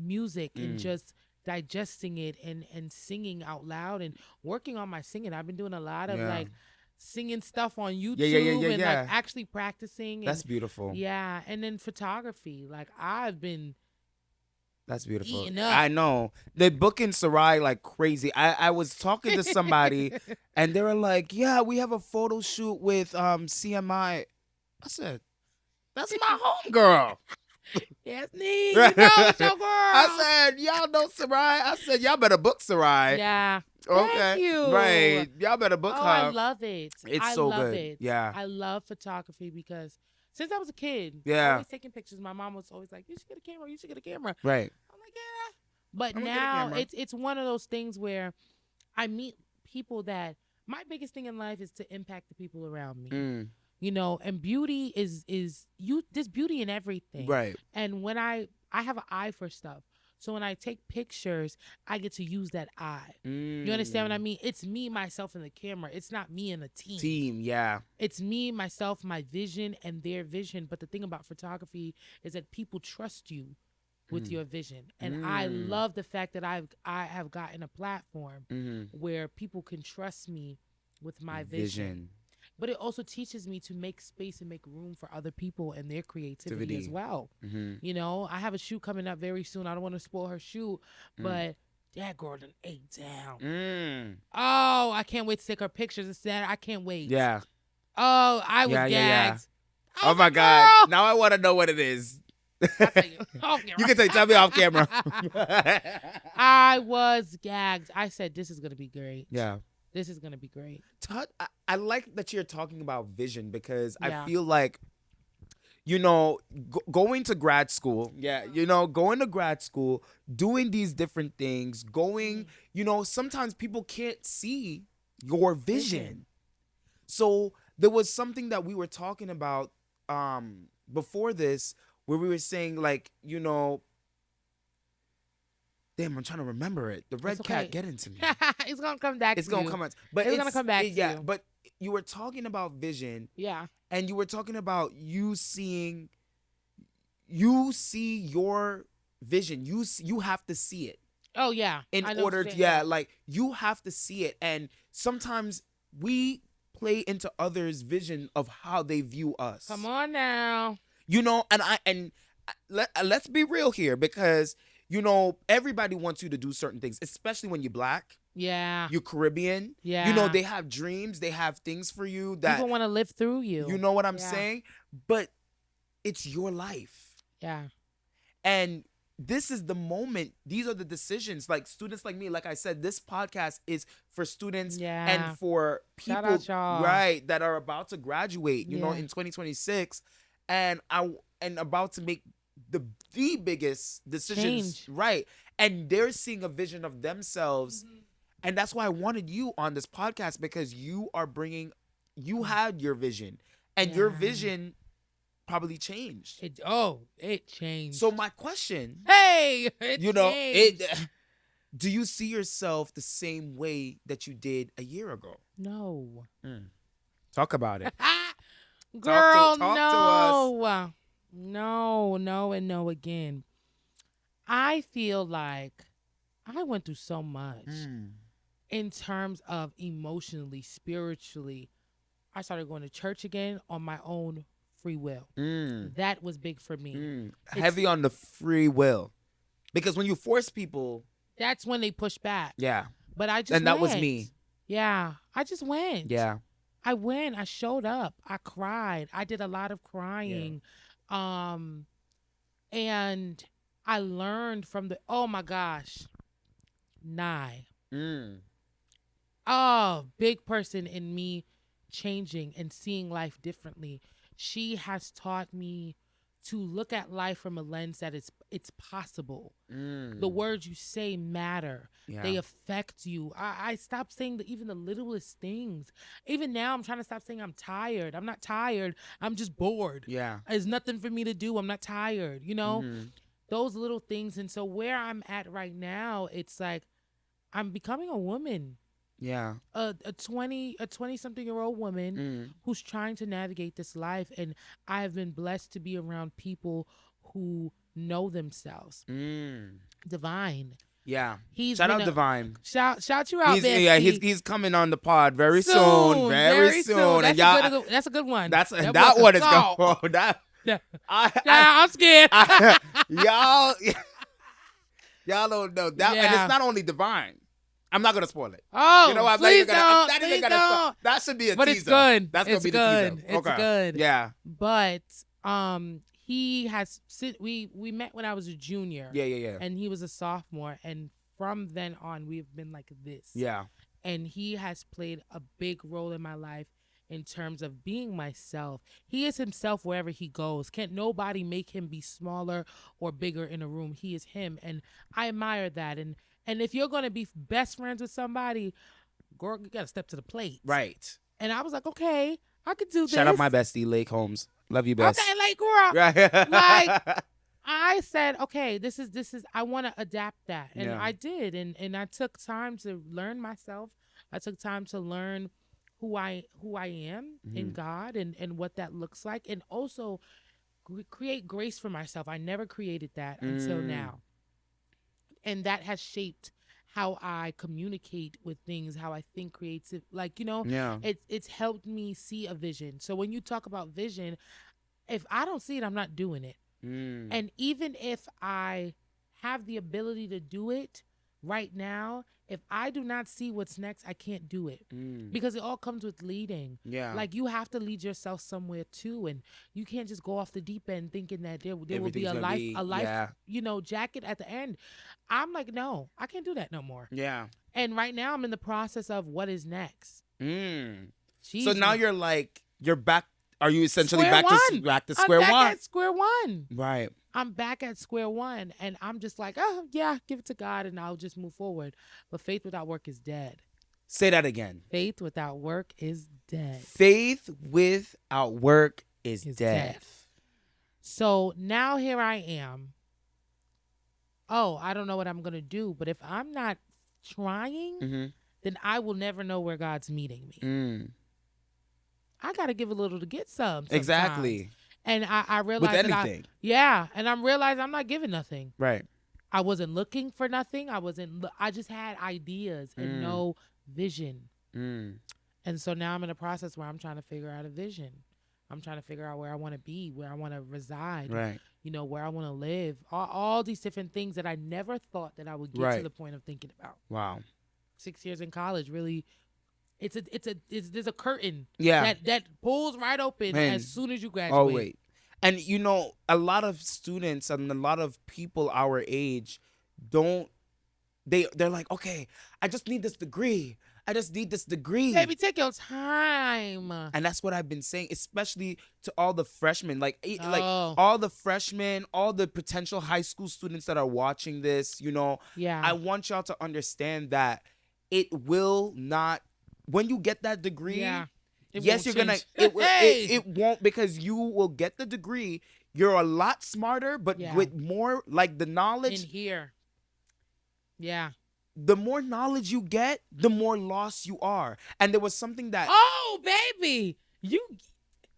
Speaker 2: music and just digesting it and singing out loud and working on my singing. I've been doing a lot of like singing stuff on YouTube and like actually practicing.
Speaker 1: That's beautiful.
Speaker 2: Yeah. And then photography. Like I've been
Speaker 1: That's beautiful.
Speaker 2: Eating up.
Speaker 1: I know. They're booking Sarai like crazy. I was talking to somebody and they were like, yeah, we have a photo shoot with CMI. I said, that's my homegirl.
Speaker 2: Yes, me. You know it's your girl.
Speaker 1: I said, y'all know Sarai. I said, y'all better book Sarai.
Speaker 2: Yeah.
Speaker 1: Okay.
Speaker 2: Thank you.
Speaker 1: Right. Y'all better book her.
Speaker 2: I love it.
Speaker 1: It's
Speaker 2: I
Speaker 1: so
Speaker 2: love
Speaker 1: good.
Speaker 2: it.
Speaker 1: Yeah.
Speaker 2: I love photography because since I was a kid,
Speaker 1: Yeah.
Speaker 2: always taking pictures. My mom was always like, "You should get a camera. You should get a camera."
Speaker 1: Right.
Speaker 2: I'm like, "Yeah," but
Speaker 1: I'm gonna get a
Speaker 2: now
Speaker 1: camera.
Speaker 2: it's one of those things where I meet people that my biggest thing in life is to impact the people around me.
Speaker 1: Mm.
Speaker 2: You know, and beauty is you. There's beauty in everything.
Speaker 1: Right.
Speaker 2: And when I have an eye for stuff. So when I take pictures, I get to use that eye. You understand what I mean? It's me, myself, and the camera. It's not me and a team.
Speaker 1: Team, yeah.
Speaker 2: It's me, myself, my vision, and their vision. But the thing about photography is that people trust you with your vision. And I love the fact that I have gotten a platform where people can trust me with my vision. But it also teaches me to make space and make room for other people and their creativity as well. You know, I have a shoot coming up very soon. I don't want to spoil her shoot, but that girl done ate down. Oh, I can't wait to take her pictures instead. I can't wait.
Speaker 1: Yeah.
Speaker 2: Oh, I was gagged.
Speaker 1: Yeah.
Speaker 2: Oh
Speaker 1: my God. Now I want to know what it is.
Speaker 2: I'll tell you. Off camera.
Speaker 1: You can tell me off camera.
Speaker 2: I was gagged. I said, this is going to be great.
Speaker 1: Yeah.
Speaker 2: This is going to be great.
Speaker 1: I like that you're talking about vision because
Speaker 2: Yeah.
Speaker 1: I feel like, you know, going to grad school, going to grad school, doing these different things, you know, sometimes people can't see your vision. So there was something that we were talking about before this where we were saying like, you know, damn, I'm trying to remember it. The red cat getting to me.
Speaker 2: It's gonna come back.
Speaker 1: It's gonna come out. But
Speaker 2: it's gonna come back.
Speaker 1: Yeah,
Speaker 2: to you.
Speaker 1: but you were talking about vision.
Speaker 2: Yeah.
Speaker 1: And you were talking about you see your vision. You have to see it.
Speaker 2: Oh yeah.
Speaker 1: In order to like you have to see it. And sometimes we play into others' vision of how they view us.
Speaker 2: Come on now.
Speaker 1: You know, let's be real here because you know, everybody wants you to do certain things, especially when you're Black.
Speaker 2: Yeah.
Speaker 1: You're Caribbean.
Speaker 2: Yeah.
Speaker 1: You know, they have dreams. They have things for you that
Speaker 2: people want to live through you.
Speaker 1: You know what I'm saying? But it's your life.
Speaker 2: Yeah.
Speaker 1: And this is the moment. These are the decisions. Like students like me, like I said, this podcast is for students and for people
Speaker 2: Shout out, y'all.
Speaker 1: Right, that are about to graduate, you know, in 2026 and about to make the biggest decisions, right? And they're seeing a vision of themselves, and that's why I wanted you on this podcast because you had your vision, and your vision probably changed.
Speaker 2: It changed.
Speaker 1: So my question,
Speaker 2: changed.
Speaker 1: Do you see yourself the same way that you did a year ago?
Speaker 2: No.
Speaker 1: Talk about it.
Speaker 2: Girl,
Speaker 1: talk to us.
Speaker 2: No, and no again. I feel like I went through so much in terms of emotionally, spiritually. I started going to church again on my own free will. That was big for me.
Speaker 1: Heavy on the free will. Because when you force people,
Speaker 2: that's when they push back.
Speaker 1: Yeah.
Speaker 2: But I just
Speaker 1: And that was me.
Speaker 2: Yeah. I just went.
Speaker 1: Yeah.
Speaker 2: I went. I showed up. I cried. I did a lot of crying. And I learned from oh my gosh, Nye. Oh, big person in me changing and seeing life differently. She has taught me to look at life from a lens that it's possible. The words you say matter.
Speaker 1: Yeah.
Speaker 2: They affect you. I stopped saying even the littlest things. Even now, I'm trying to stop saying I'm tired. I'm not tired. I'm just bored.
Speaker 1: Yeah.
Speaker 2: There's nothing for me to do. I'm not tired. You know, those little things. And so where I'm at right now, it's like I'm becoming a woman.
Speaker 1: Yeah.
Speaker 2: A 20-something-year-old woman who's trying to navigate this life. And I have been blessed to be around people who know themselves. Divine.
Speaker 1: Yeah.
Speaker 2: He's
Speaker 1: shout out Divine.
Speaker 2: Shout you out,
Speaker 1: he's coming on the pod very soon. Very soon.
Speaker 2: That's,
Speaker 1: and
Speaker 2: that's a good one.
Speaker 1: That one is going. I'm scared. Y'all. Y'all don't know that, and
Speaker 2: Yeah.
Speaker 1: it's not only divine. I'm not gonna spoil it.
Speaker 2: Oh,
Speaker 1: You know what? I'm not
Speaker 2: please
Speaker 1: even gonna.
Speaker 2: don't.
Speaker 1: I'm not even
Speaker 2: Please
Speaker 1: gonna spoil.
Speaker 2: don't.
Speaker 1: That should be a
Speaker 2: But
Speaker 1: teaser.
Speaker 2: it's good.
Speaker 1: That's gonna
Speaker 2: It's
Speaker 1: be
Speaker 2: good.
Speaker 1: the teaser.
Speaker 2: It's
Speaker 1: Okay.
Speaker 2: good.
Speaker 1: Yeah.
Speaker 2: But he has we met when I was a junior.
Speaker 1: Yeah.
Speaker 2: And he was a sophomore, and from then on we've been like this.
Speaker 1: Yeah.
Speaker 2: And he has played a big role in my life in terms of being myself. He is himself wherever he goes. Can't nobody make him be smaller or bigger in a room. He is him, and I admire that. And if you're gonna be best friends with somebody, girl, you gotta step to the plate.
Speaker 1: Right.
Speaker 2: And I was like, okay, I could do this.
Speaker 1: Shout out my bestie, Lake Holmes. Love you, best.
Speaker 2: Okay, like girl.
Speaker 1: Right.
Speaker 2: Like, I said, okay, this is I want to adapt that. And
Speaker 1: Yeah.
Speaker 2: I did. And I took time to learn myself. I took time to learn who I am in God and what that looks like. And also create grace for myself. I never created that until now. And that has shaped how I communicate with things, how I think creative. Like,
Speaker 1: Yeah.
Speaker 2: it's helped me see a vision. So when you talk about vision, if I don't see it, I'm not doing it. And even if I have the ability to do it right now, if I do not see what's next, I can't do it. Because it all comes with leading.
Speaker 1: Yeah.
Speaker 2: Like, you have to lead yourself somewhere too, and you can't just go off the deep end thinking that there will be
Speaker 1: Everything's
Speaker 2: a
Speaker 1: gonna
Speaker 2: life
Speaker 1: yeah.
Speaker 2: Jacket at the end. I'm like, no, I can't do that no more.
Speaker 1: Yeah.
Speaker 2: And right now I'm in the process of what is next.
Speaker 1: So now you're back. Are you essentially
Speaker 2: Square
Speaker 1: back
Speaker 2: one.
Speaker 1: to square
Speaker 2: I'm back
Speaker 1: one?
Speaker 2: at square one.
Speaker 1: Right.
Speaker 2: I'm back at square one, and I'm just like, oh yeah, give it to God, and I'll just move forward. But faith without work is dead.
Speaker 1: Say that again.
Speaker 2: Faith without work is dead.
Speaker 1: Faith without work is death.
Speaker 2: So now here I am. Oh, I don't know what I'm gonna do, but if I'm not trying, then I will never know where God's meeting me. I gotta give a little to get some. Sometimes.
Speaker 1: Exactly.
Speaker 2: And I realized
Speaker 1: with anything.
Speaker 2: and I'm realizing I'm not giving nothing.
Speaker 1: Right.
Speaker 2: I wasn't looking for nothing. I just had ideas and no vision. And so now I'm in a process where I'm trying to figure out a vision. I'm trying to figure out where I want to be, where I want to reside.
Speaker 1: Right.
Speaker 2: Where I want to live. All these different things that I never thought that I would get to the point of thinking about.
Speaker 1: Wow.
Speaker 2: 6 years in college, really. There's a curtain that pulls right open as soon as you graduate.
Speaker 1: Oh wait, and a lot of students and a lot of people our age they're like, okay, I just need this degree.
Speaker 2: Baby, take your time.
Speaker 1: And that's what I've been saying, especially to all the freshmen, like all the freshmen, all the potential high school students that are watching this.
Speaker 2: Yeah.
Speaker 1: I want y'all to understand that it will not. When you get that degree, yes, you're gonna. It won't, because you will get the degree. You're a lot smarter, but with more the knowledge
Speaker 2: in here. Yeah.
Speaker 1: The more knowledge you get, the more lost you are. And there was something that.
Speaker 2: Oh, baby,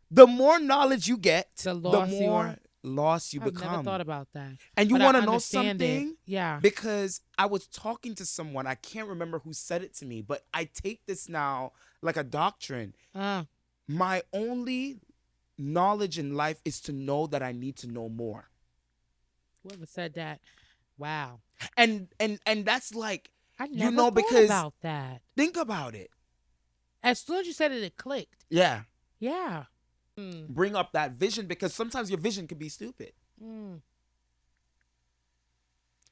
Speaker 1: the more knowledge you get, the more lost you become.
Speaker 2: I've never thought about that.
Speaker 1: And you want to know something?
Speaker 2: Yeah.
Speaker 1: Because I was talking to someone, I can't remember who said it to me, but I take this now like a doctrine. My only knowledge in life is to know that I need to know more.
Speaker 2: Whoever said that, wow.
Speaker 1: And that's like,
Speaker 2: I never thought
Speaker 1: because
Speaker 2: about that.
Speaker 1: Think about it.
Speaker 2: As soon as you said it, it clicked.
Speaker 1: Yeah.
Speaker 2: Yeah.
Speaker 1: Bring up that vision, because sometimes your vision could be stupid.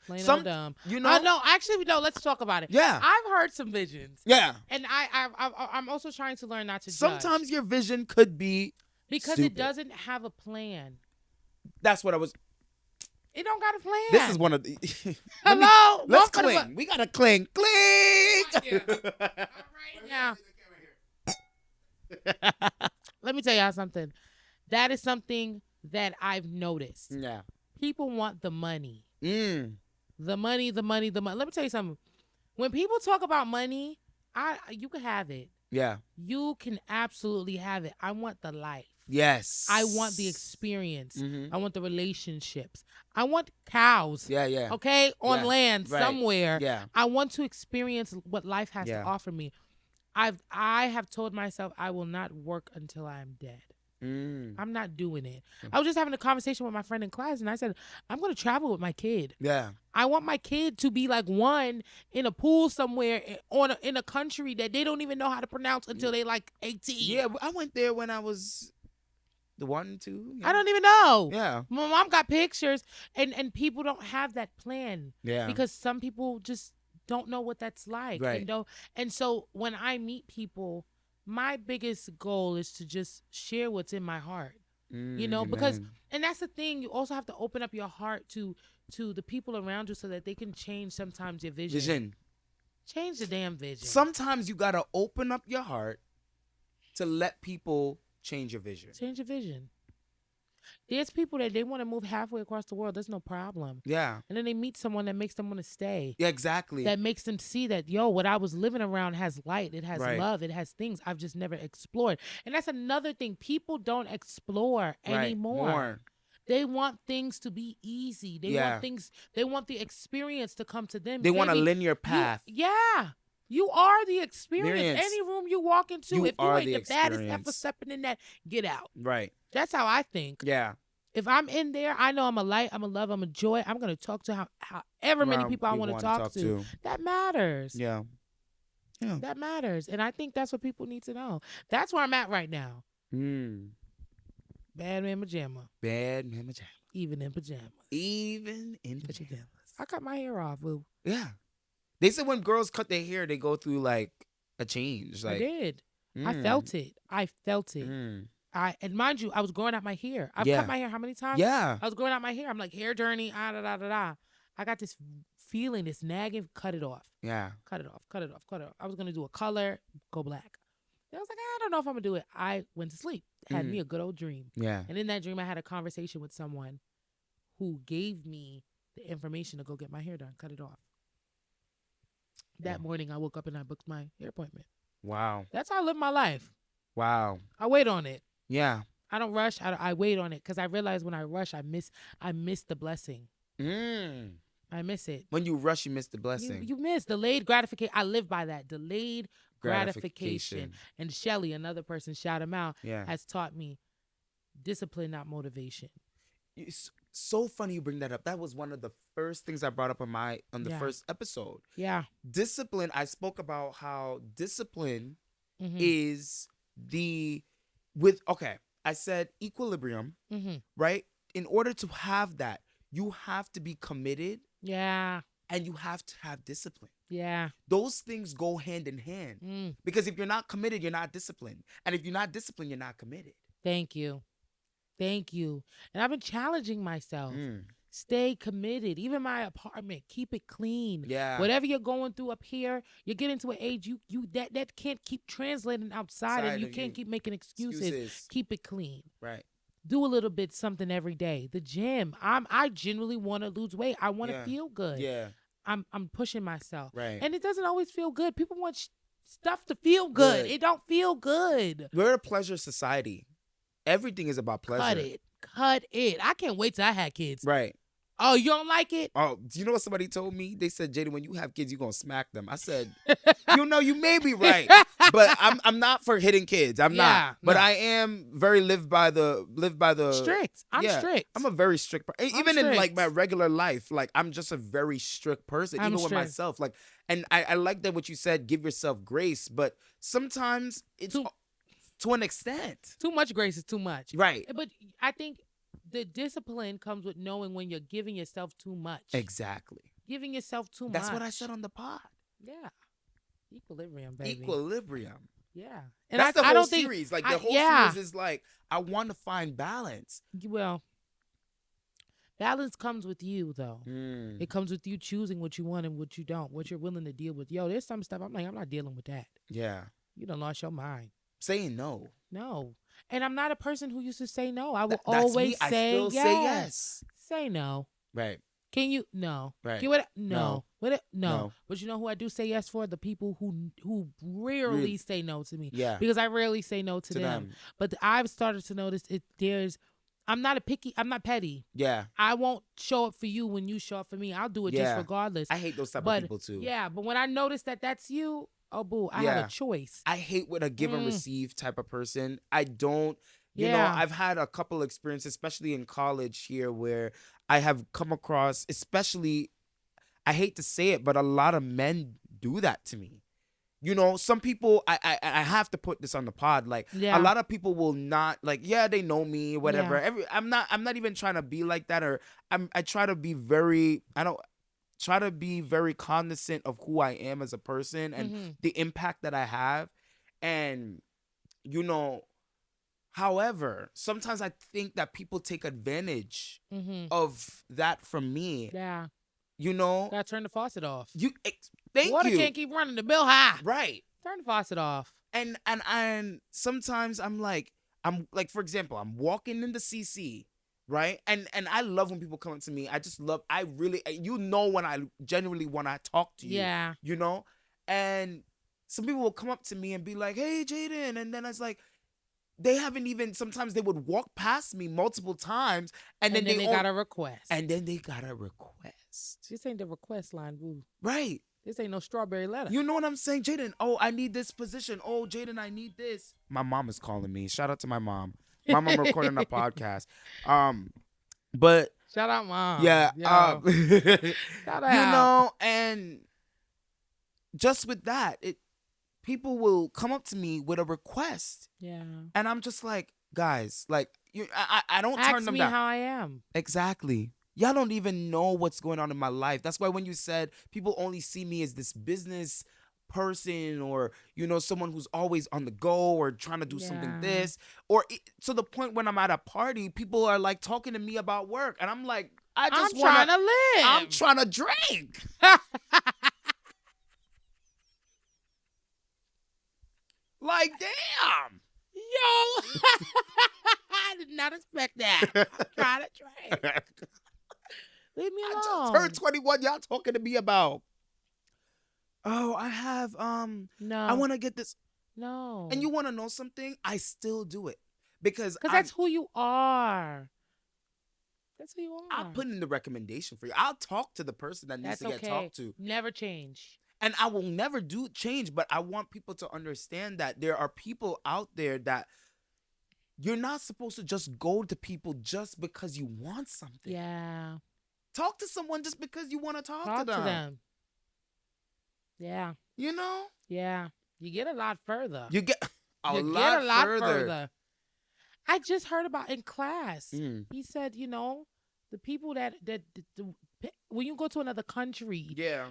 Speaker 2: Plain old dumb. Actually, let's talk about it.
Speaker 1: Yeah.
Speaker 2: I've heard some visions.
Speaker 1: Yeah.
Speaker 2: And I'm also trying to learn not to
Speaker 1: sometimes
Speaker 2: judge.
Speaker 1: your vision could be
Speaker 2: because
Speaker 1: stupid.
Speaker 2: It doesn't have a plan.
Speaker 1: That's what I was.
Speaker 2: It don't got a plan.
Speaker 1: This is one of the.
Speaker 2: Hello.
Speaker 1: Let's cling. We gotta cling. Cling.
Speaker 2: All right now. Let me tell y'all something. That is something that I've noticed.
Speaker 1: Yeah.
Speaker 2: People want the money. The money. Let me tell you something. When people talk about money, you can have it.
Speaker 1: Yeah.
Speaker 2: You can absolutely have it. I want the life.
Speaker 1: Yes.
Speaker 2: I want the experience. I want the relationships. I want cows.
Speaker 1: Yeah.
Speaker 2: Okay? On land somewhere.
Speaker 1: Yeah.
Speaker 2: I want to experience what life has to offer me. I have told myself I will not work until I am dead. I'm not doing it. I was just having a conversation with my friend in class, and I said, I'm going to travel with my kid.
Speaker 1: Yeah.
Speaker 2: I want my kid to be like one in a pool somewhere in a country that they don't even know how to pronounce until they like 18.
Speaker 1: Yeah, I went there when I was the 1, 2. Yeah.
Speaker 2: I don't even know.
Speaker 1: Yeah.
Speaker 2: My mom got pictures, and people don't have that plan.
Speaker 1: Yeah.
Speaker 2: Because some people just don't know what that's like.
Speaker 1: Right.
Speaker 2: And so when I meet people, my biggest goal is to just share what's in my heart. Because, and that's the thing, you also have to open up your heart to the people around you so that they can change sometimes your vision. Change the damn vision.
Speaker 1: Sometimes you got to open up your heart to let people change your vision.
Speaker 2: Change your vision. There's people that they want to move halfway across the world. There's no problem.
Speaker 1: Yeah.
Speaker 2: And then they meet someone that makes them want to stay.
Speaker 1: Yeah, exactly.
Speaker 2: That makes them see that, what I was living around has light. It has love. It has things I've just never explored. And that's another thing. People don't explore anymore. They want things to be easy. They want the experience to come to them.
Speaker 1: They want a linear path.
Speaker 2: You are the experience. Any room you walk into, if you ain't the baddest ever stepping in that, get out.
Speaker 1: Right.
Speaker 2: That's how I think.
Speaker 1: Yeah.
Speaker 2: If I'm in there, I know I'm a light, I'm a love, I'm a joy. I'm going to talk to however many people I want to talk to. That matters.
Speaker 1: Yeah.
Speaker 2: That matters. And I think that's what people need to know. That's where I'm at right now. Bad man pajama.
Speaker 1: Bad man pajama.
Speaker 2: Even in pajamas.
Speaker 1: Even in pajamas.
Speaker 2: I cut my hair off, boo.
Speaker 1: Yeah. They said when girls cut their hair, they go through like a change. Like,
Speaker 2: I did. I felt it. And mind you, I was growing out my hair. I've cut my hair how many times?
Speaker 1: Yeah.
Speaker 2: I was growing out my hair. I'm like, hair journey, I got this feeling, this nagging, cut it off.
Speaker 1: Yeah.
Speaker 2: Cut it off. I was going to do a color, go black. And I was like, I don't know if I'm going to do it. I went to sleep. Had me a good old dream.
Speaker 1: Yeah.
Speaker 2: And in that dream, I had a conversation with someone who gave me the information to go get my hair done, cut it off. That morning, I woke up and I booked my hair appointment.
Speaker 1: Wow.
Speaker 2: That's how I live my life.
Speaker 1: Wow.
Speaker 2: I wait on it.
Speaker 1: Yeah.
Speaker 2: I don't rush. I wait on it because I realize when I rush, I miss the blessing. I miss it.
Speaker 1: When you rush, you miss the blessing.
Speaker 2: You miss delayed gratification. I live by that. Delayed gratification. And Shelly, another person, shout him out, has taught me discipline, not motivation.
Speaker 1: It's so funny you bring that up. That was one of the first things I brought up on the first episode.
Speaker 2: Yeah.
Speaker 1: Discipline. I spoke about how discipline is I said equilibrium, right? In order to have that, you have to be committed.
Speaker 2: Yeah.
Speaker 1: And you have to have discipline.
Speaker 2: Yeah.
Speaker 1: Those things go hand in hand. Because if you're not committed, you're not disciplined. And if you're not disciplined, you're not committed.
Speaker 2: Thank you. And I've been challenging myself. Stay committed. Even my apartment, keep it clean.
Speaker 1: Yeah.
Speaker 2: Whatever you're going through up here, you're getting to an age you that can't keep translating outside and you can't keep making excuses. Keep it clean.
Speaker 1: Right.
Speaker 2: Do a little bit something every day. The gym. I genuinely want to lose weight. I want to feel good.
Speaker 1: Yeah.
Speaker 2: I'm pushing myself.
Speaker 1: Right.
Speaker 2: And it doesn't always feel good. People want stuff to feel good. It don't feel good.
Speaker 1: We're a pleasure society. Everything is about pleasure.
Speaker 2: Cut it. I can't wait till I had kids.
Speaker 1: Right.
Speaker 2: Oh, you don't like it?
Speaker 1: Oh, do you know what somebody told me? They said, Jaden, when you have kids, you're going to smack them. I said, you may be right. But I'm not for hitting kids. I'm not. But I am very live by the
Speaker 2: strict. I'm strict.
Speaker 1: I'm a very strict person. Even in like my regular life, like I'm just a very strict person, even with myself. Like, and I like that what you said, give yourself grace, but sometimes it's to an extent.
Speaker 2: Too much grace is too much.
Speaker 1: Right.
Speaker 2: But I think the discipline comes with knowing when you're giving yourself too much.
Speaker 1: Exactly.
Speaker 2: Giving yourself too much.
Speaker 1: That's what I said on the pod.
Speaker 2: Yeah. Equilibrium, baby.
Speaker 1: Equilibrium.
Speaker 2: Yeah.
Speaker 1: And that's the whole series. Like the whole series is like, I want to find balance.
Speaker 2: Well, balance comes with you, though. It comes with you choosing what you want and what you don't, what you're willing to deal with. There's some stuff I'm like, I'm not dealing with that.
Speaker 1: Yeah.
Speaker 2: You done lost your mind.
Speaker 1: Saying no.
Speaker 2: No. And I'm not a person who used to say no. I will always say yes.
Speaker 1: Say yes.
Speaker 2: Say no.
Speaker 1: Right.
Speaker 2: Can you? No.
Speaker 1: Right.
Speaker 2: Get what? No. What? No. But you know who I do say yes for? The people who rarely say no to me.
Speaker 1: Yeah.
Speaker 2: Because I rarely say no to them. But I've started to notice I'm not petty.
Speaker 1: Yeah.
Speaker 2: I won't show up for you when you show up for me. I'll do it just regardless.
Speaker 1: I hate those type of people too.
Speaker 2: Yeah. But when I notice that that's you, oh boo, I have a choice.
Speaker 1: I hate with a give and receive type of person. I don't You know,
Speaker 2: Yeah.
Speaker 1: I've had a couple experiences, especially in college here, where I have come across, especially, I hate to say it, but a lot of men do that to me. You know, some people, I have to put this on the pod. Like, a
Speaker 2: Yeah.
Speaker 1: lot of people will not, like, yeah, they know me, whatever.
Speaker 2: Yeah.
Speaker 1: I'm not even trying to be like that, or I try to be very, I don't try to be very cognizant of who I am as a person and
Speaker 2: Mm-hmm.
Speaker 1: the impact that I have. And, you know, however, sometimes I think that people take advantage
Speaker 2: Mm-hmm.
Speaker 1: of that from me.
Speaker 2: Yeah.
Speaker 1: You know,
Speaker 2: Gotta turn the faucet off.
Speaker 1: Thank
Speaker 2: Water
Speaker 1: you.
Speaker 2: can't keep running. The bill high.
Speaker 1: Right.
Speaker 2: Turn the faucet off.
Speaker 1: And sometimes I'm like, for example, I'm walking in the CC, right? And I love when people come up to me. I really, you know, when I genuinely want to talk to you.
Speaker 2: Yeah.
Speaker 1: You know, and some people will come up to me and be like, "Hey, Jaden," and then it's like, they haven't even. Sometimes they would walk past me multiple times, and then they
Speaker 2: got a request.
Speaker 1: And then they got a request.
Speaker 2: This ain't the request line, boo.
Speaker 1: Right.
Speaker 2: This ain't no strawberry letter.
Speaker 1: You know what I'm saying, Jaden? Oh, I need this position. Oh, Jaden, I need this. My mom is calling me. Shout out to my mom. My mom recording a podcast. But
Speaker 2: shout out, mom.
Speaker 1: yeah.
Speaker 2: Shout out.
Speaker 1: You know, and just with that, people will come up to me with a request.
Speaker 2: Yeah.
Speaker 1: And I'm just like, guys, like, I don't
Speaker 2: Ask
Speaker 1: turn them
Speaker 2: me
Speaker 1: down.
Speaker 2: how I am.
Speaker 1: Exactly. Y'all don't even know what's going on in my life. That's why when you said people only see me as this business person, or, you know, someone who's always on the go or trying to do something this, or to the point when I'm at a party, people are like talking to me about work. And I'm like, I'm trying to live. I'm trying to drink. Like, damn.
Speaker 2: Yo. I did not expect that. I'm trying to drink. Leave me alone.
Speaker 1: I just turned 21. Y'all talking to me about, oh, I have,
Speaker 2: no.
Speaker 1: I want to get this.
Speaker 2: No.
Speaker 1: And you want to know something? I still do it. Because
Speaker 2: that's who you are. That's who you are.
Speaker 1: I'll put in the recommendation for you. I'll talk to the person that needs to get talked to.
Speaker 2: Never change.
Speaker 1: And I will never do change, but I want people to understand that there are people out there that you're not supposed to just go to people just because you want something.
Speaker 2: Yeah.
Speaker 1: Talk to someone just because you want to talk to them.
Speaker 2: Yeah.
Speaker 1: You know?
Speaker 2: Yeah. You get a lot further.
Speaker 1: You get a lot further.
Speaker 2: I just heard about in class. He said, you know, the people that when you go to another country,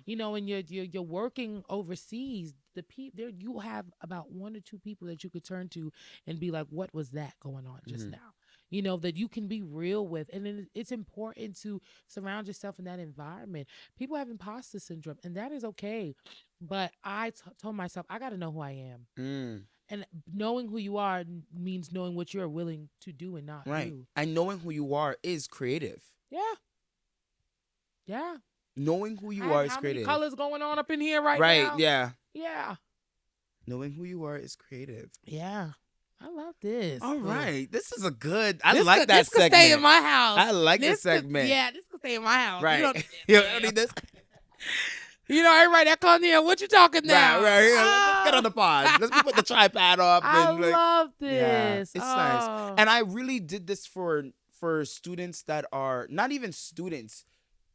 Speaker 2: you know, and you're working overseas, the people there, you have about 1 or 2 people that you could turn to and be like, what was that going on just now? You know, that you can be real with. And then it's important to surround yourself in that environment. People have imposter syndrome, and that is okay. But I told myself, I got to know who I am. And knowing who you are means knowing what you're willing to do and not do.
Speaker 1: And knowing who you are is creative.
Speaker 2: Yeah. Yeah.
Speaker 1: Knowing who you are is creative.
Speaker 2: How many colors going on up in here right now?
Speaker 1: Right, yeah.
Speaker 2: Yeah.
Speaker 1: Knowing who you are is creative.
Speaker 2: Yeah. I love this.
Speaker 1: All right. This is a good, I like that
Speaker 2: this
Speaker 1: segment.
Speaker 2: This could stay in my house.
Speaker 1: I like this segment.
Speaker 2: This could stay in my house.
Speaker 1: Right. You don't need this.
Speaker 2: You know, everybody that comes here, what you talking now?
Speaker 1: Right. Let's get on the pod. Let's put the tripod up.
Speaker 2: I love this.
Speaker 1: Yeah, it's nice. And I really did this for students that are not even students,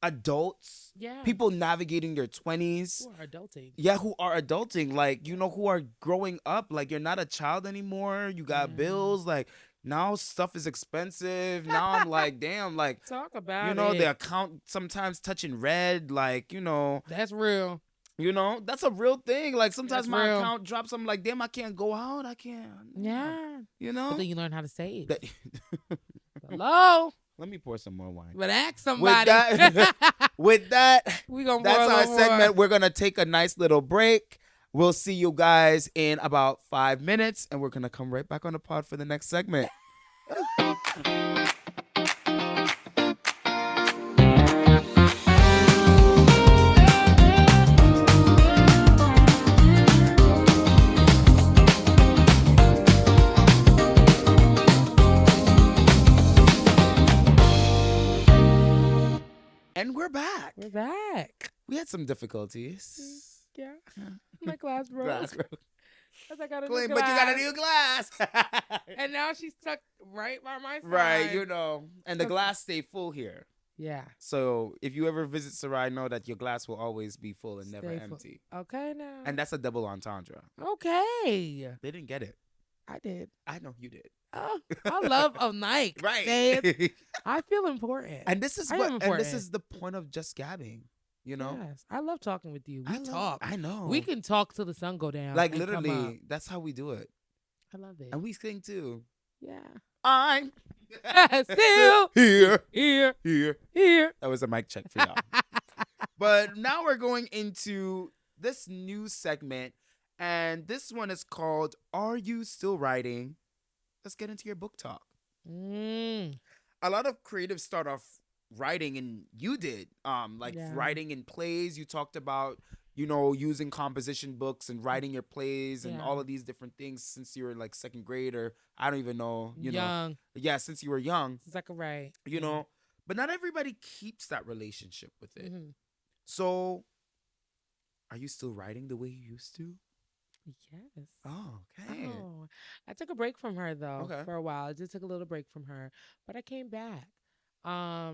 Speaker 1: adults.
Speaker 2: Yeah.
Speaker 1: People navigating their 20s.
Speaker 2: Who are adulting.
Speaker 1: Yeah, who are adulting. Like, you know, who are growing up. Like, you're not a child anymore. You got bills. Like, now stuff is expensive. Now I'm like, damn, like,
Speaker 2: talk about
Speaker 1: you know, the account sometimes touching red. Like, you know.
Speaker 2: That's real.
Speaker 1: You know, that's a real thing. Like, sometimes my account drops. I'm like, damn, I can't go out. I can't.
Speaker 2: Yeah.
Speaker 1: You know?
Speaker 2: But then you learn how to save. Hello?
Speaker 1: Let me pour some more wine.
Speaker 2: But ask somebody.
Speaker 1: With that,
Speaker 2: we gonna
Speaker 1: that's our segment.
Speaker 2: More.
Speaker 1: We're going to take a nice little break. We'll see you guys in about 5 minutes, and we're going to come right back on the pod for the next segment. And we're back.
Speaker 2: We're back.
Speaker 1: We had some difficulties.
Speaker 2: Yeah. My glass broke. Because I got a
Speaker 1: Claim,
Speaker 2: new
Speaker 1: but you got a
Speaker 2: glass.
Speaker 1: new glass.
Speaker 2: And now she's stuck right by my side.
Speaker 1: Right, and the glass stay full here.
Speaker 2: Yeah.
Speaker 1: So if you ever visit Sarai, know that your glass will always be full and never
Speaker 2: Stay full.
Speaker 1: empty.
Speaker 2: Okay, now.
Speaker 1: And that's a double entendre.
Speaker 2: Okay.
Speaker 1: They didn't get it.
Speaker 2: I did.
Speaker 1: I know you did.
Speaker 2: Oh, I love a Nike.
Speaker 1: Right.
Speaker 2: Babe. I feel important.
Speaker 1: And this is
Speaker 2: I am
Speaker 1: what, and
Speaker 2: important.
Speaker 1: this is the point of just gabbing.
Speaker 2: Yes. I love talking with you. We talk.
Speaker 1: I know.
Speaker 2: We can talk till the sun go down.
Speaker 1: Like
Speaker 2: and come up.
Speaker 1: literally, that's how we do it.
Speaker 2: I love it.
Speaker 1: And we sing too.
Speaker 2: Yeah.
Speaker 1: I'm
Speaker 2: Still
Speaker 1: here.
Speaker 2: here.
Speaker 1: That was a mic check for y'all. But now we're going into this new segment, and this one is called "Are You Still Writing?" Let's get into your book talk. A lot of creatives start off writing, and you did writing in plays. You talked about using composition books and writing your plays and all of these different things since you were like second grade, or I don't even know,
Speaker 2: young.
Speaker 1: Yeah, since you were young.
Speaker 2: It's like a right.
Speaker 1: But not everybody keeps that relationship with it.
Speaker 2: Mm-hmm.
Speaker 1: So, are you still writing the way you used to?
Speaker 2: Yes.
Speaker 1: Oh, okay.
Speaker 2: Oh, I took a break from her though for a while. I just took a little break from her, but I came back. I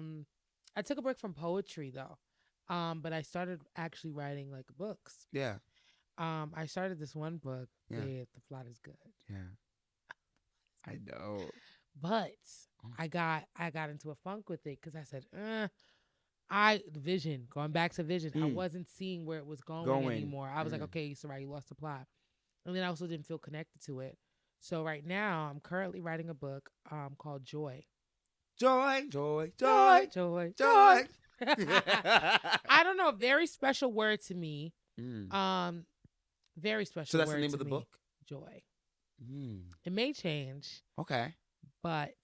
Speaker 2: took a break from poetry though. But I started actually writing like books.
Speaker 1: Yeah.
Speaker 2: I started this one book. Yeah. The plot is good.
Speaker 1: Yeah. I know.
Speaker 2: But I got into a funk with it because I said, going back to vision. I wasn't seeing where it was going anymore. I was like, okay, Sarai, you lost the plot. And then I also didn't feel connected to it. So right now I'm currently writing a book called Joy.
Speaker 1: Joy, joy, joy,
Speaker 2: joy,
Speaker 1: joy.
Speaker 2: joy. I don't know. Very special word to me. Very special.
Speaker 1: So that's
Speaker 2: word
Speaker 1: the name
Speaker 2: to
Speaker 1: of the
Speaker 2: me.
Speaker 1: book?
Speaker 2: Joy. It may change.
Speaker 1: Okay.
Speaker 2: But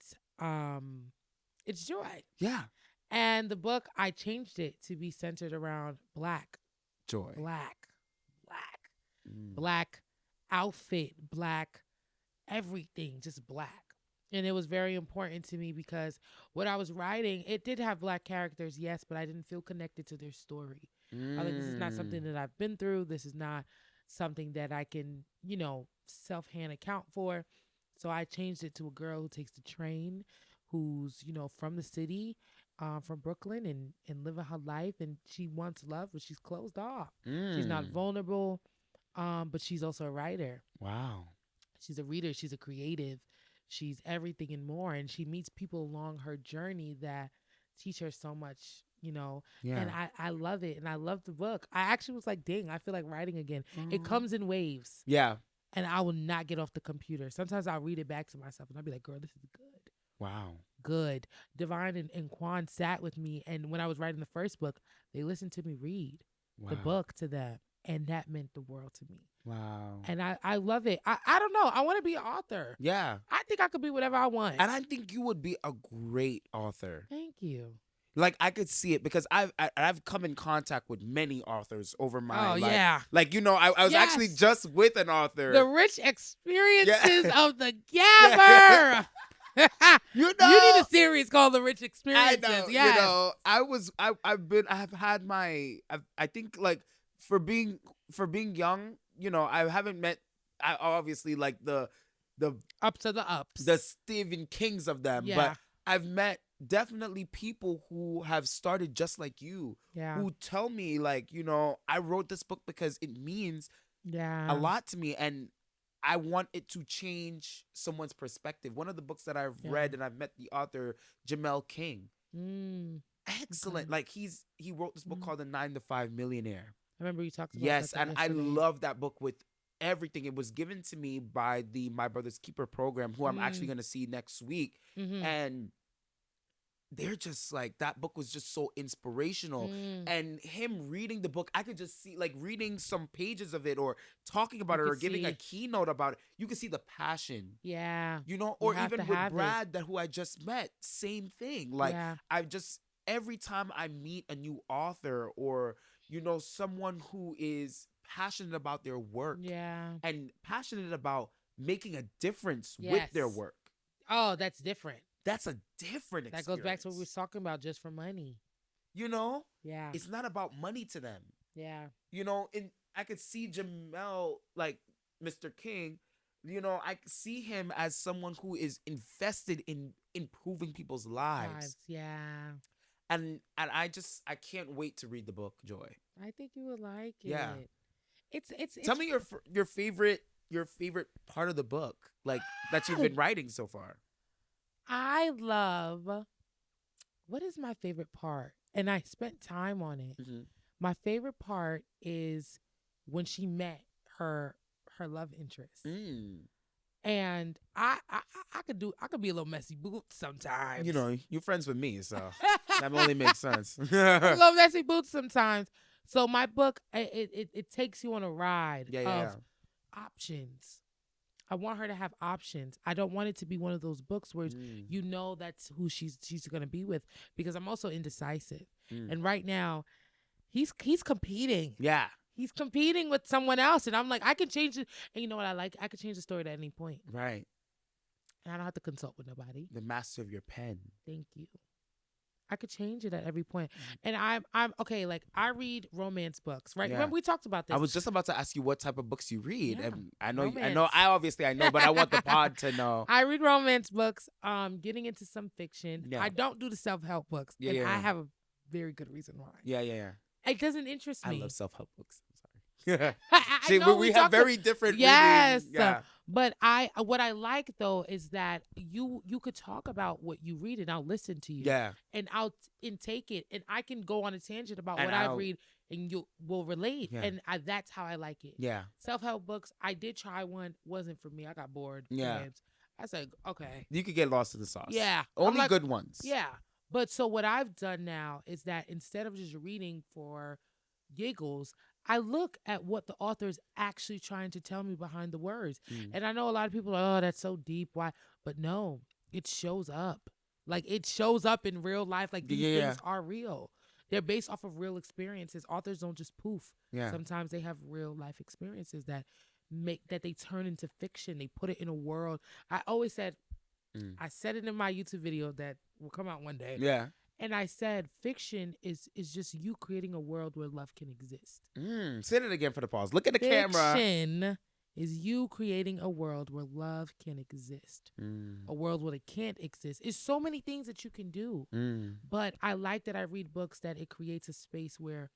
Speaker 2: it's joy.
Speaker 1: Yeah.
Speaker 2: And the book, I changed it to be centered around black.
Speaker 1: Joy.
Speaker 2: Black outfit, black everything, just black. And it was very important to me because what I was writing, it did have black characters, yes, but I didn't feel connected to their story. I was like, this is not something that I've been through. This is not something that I can, self-hand account for. So I changed it to a girl who takes the train, who's, from the city, from Brooklyn and living her life. And she wants love, but she's closed off. She's not vulnerable, but she's also a writer.
Speaker 1: Wow. She's
Speaker 2: a reader. She's a creative. She's everything and more. And she meets people along her journey that teach her so much, Yeah. And I love it. And I love the book. I actually was like, dang, I feel like writing again. It comes in waves.
Speaker 1: Yeah.
Speaker 2: And I will not get off the computer. Sometimes I'll read it back to myself and I'll be like, girl, this is good.
Speaker 1: Wow.
Speaker 2: Good. Divine and Quan sat with me. And when I was writing the first book, they listened to me read the book to them. And that meant the world to me.
Speaker 1: Wow.
Speaker 2: And I love it. I don't know. I want to be an author.
Speaker 1: Yeah.
Speaker 2: I think I could be whatever I want.
Speaker 1: And I think you would be a great author.
Speaker 2: Thank you.
Speaker 1: Like, I could see it because I've come in contact with many authors over my life.
Speaker 2: Yeah.
Speaker 1: Like, I was actually just with an author.
Speaker 2: The rich experiences of the gabber. You need a series called The Rich Experiences.
Speaker 1: I know.
Speaker 2: Yes.
Speaker 1: I've had my, I think, like, for being young, I haven't met, I obviously, like, the
Speaker 2: up to the ups,
Speaker 1: the Stephen Kings of them.
Speaker 2: Yeah.
Speaker 1: But I've met definitely people who have started just like you, who tell me, like, I wrote this book because it means a lot to me, and I want it to change someone's perspective. One of the books that I've read, and I've met the author, Jamel King. Excellent. Like, he wrote this book called The 9 to 5 Millionaire.
Speaker 2: I remember you talked about
Speaker 1: Yes,
Speaker 2: that
Speaker 1: and
Speaker 2: yesterday.
Speaker 1: I love that book with everything. It was given to me by the My Brother's Keeper program, who I'm actually going to see next week. And they're just like, that book was just so inspirational. And him reading the book, I could just see, like, reading some pages of it or talking about it or giving a keynote about it. You can see the passion.
Speaker 2: Yeah.
Speaker 1: Or even with Brad, who I just met, same thing. Like, every time I meet a new author or, someone who is passionate about their work and passionate about making a difference with their work.
Speaker 2: Oh, that's different.
Speaker 1: That's a different experience.
Speaker 2: That goes back to what we were talking about, just for money.
Speaker 1: Yeah. It's not about money to them.
Speaker 2: Yeah.
Speaker 1: And I could see Jamel, like, Mr. King, I see him as someone who is invested in improving people's lives.
Speaker 2: Yeah.
Speaker 1: And I can't wait to read the book, Joy.
Speaker 2: I think you would like it.
Speaker 1: Yeah.
Speaker 2: It's
Speaker 1: Tell me your favorite part of the book, like that you've been writing so far.
Speaker 2: I love, what is my favorite part? And I spent time on it.
Speaker 1: Mm-hmm.
Speaker 2: My favorite part is when she met her love interest. And I could be a little messy boots sometimes.
Speaker 1: You're friends with me, so that only makes sense.
Speaker 2: A little messy boots sometimes. So my book, it takes you on a ride of options. I want her to have options. I don't want it to be one of those books where that's who she's gonna be with, because I'm also indecisive. And right now, he's competing.
Speaker 1: Yeah.
Speaker 2: He's competing with someone else, and I'm like, I can change it. And you know what I like? I can change the story at any point.
Speaker 1: Right.
Speaker 2: And I don't have to consult with nobody.
Speaker 1: The master of your pen.
Speaker 2: Thank you. I could change it at every point. And I'm okay, like I read romance books, right?
Speaker 1: Yeah.
Speaker 2: Remember we talked about this.
Speaker 1: I was just about to ask you what type of books you read.
Speaker 2: Yeah.
Speaker 1: And I know,
Speaker 2: Romance.
Speaker 1: I know, but I want the pod to know.
Speaker 2: I read romance books, getting into some fiction.
Speaker 1: Yeah.
Speaker 2: I don't do the self-help books.
Speaker 1: Yeah,
Speaker 2: and
Speaker 1: yeah.
Speaker 2: I have a very good reason why.
Speaker 1: Yeah.
Speaker 2: It doesn't interest me.
Speaker 1: I love self-help books. I'm sorry.
Speaker 2: I know
Speaker 1: we have very different
Speaker 2: Yes.
Speaker 1: reading. Yeah.
Speaker 2: But what I like though is that you could talk about what you read and I'll listen to you.
Speaker 1: Yeah.
Speaker 2: And I'll intake it, and I can go on a tangent about
Speaker 1: And
Speaker 2: what I read, and you will relate.
Speaker 1: Yeah.
Speaker 2: And that's how I like it.
Speaker 1: Yeah.
Speaker 2: Self-help books, I did try one, wasn't for me. I got bored.
Speaker 1: Yeah.
Speaker 2: And I said, okay.
Speaker 1: You could get lost in the sauce.
Speaker 2: Yeah.
Speaker 1: Only
Speaker 2: like,
Speaker 1: good ones.
Speaker 2: Yeah. But so what I've done now is that instead of just reading for giggles, I look at what the author is actually trying to tell me behind the words. And I know a lot of people are, oh, that's so deep. Why? But no, it shows up. Like, it shows up in real life. Like, these things are real. They're based off of real experiences. Authors don't just poof.
Speaker 1: Yeah.
Speaker 2: Sometimes they have real life experiences that they turn into fiction. They put it in a world. I always said, I said it in my YouTube video that will come out one day.
Speaker 1: Yeah.
Speaker 2: And I said, fiction is just you creating a world where love can exist.
Speaker 1: Say it again for the pause. Look at the camera.
Speaker 2: Fiction is you creating a world where love can exist. A world where it can't exist. It's so many things that you can do. But I like that I read books that it creates a space where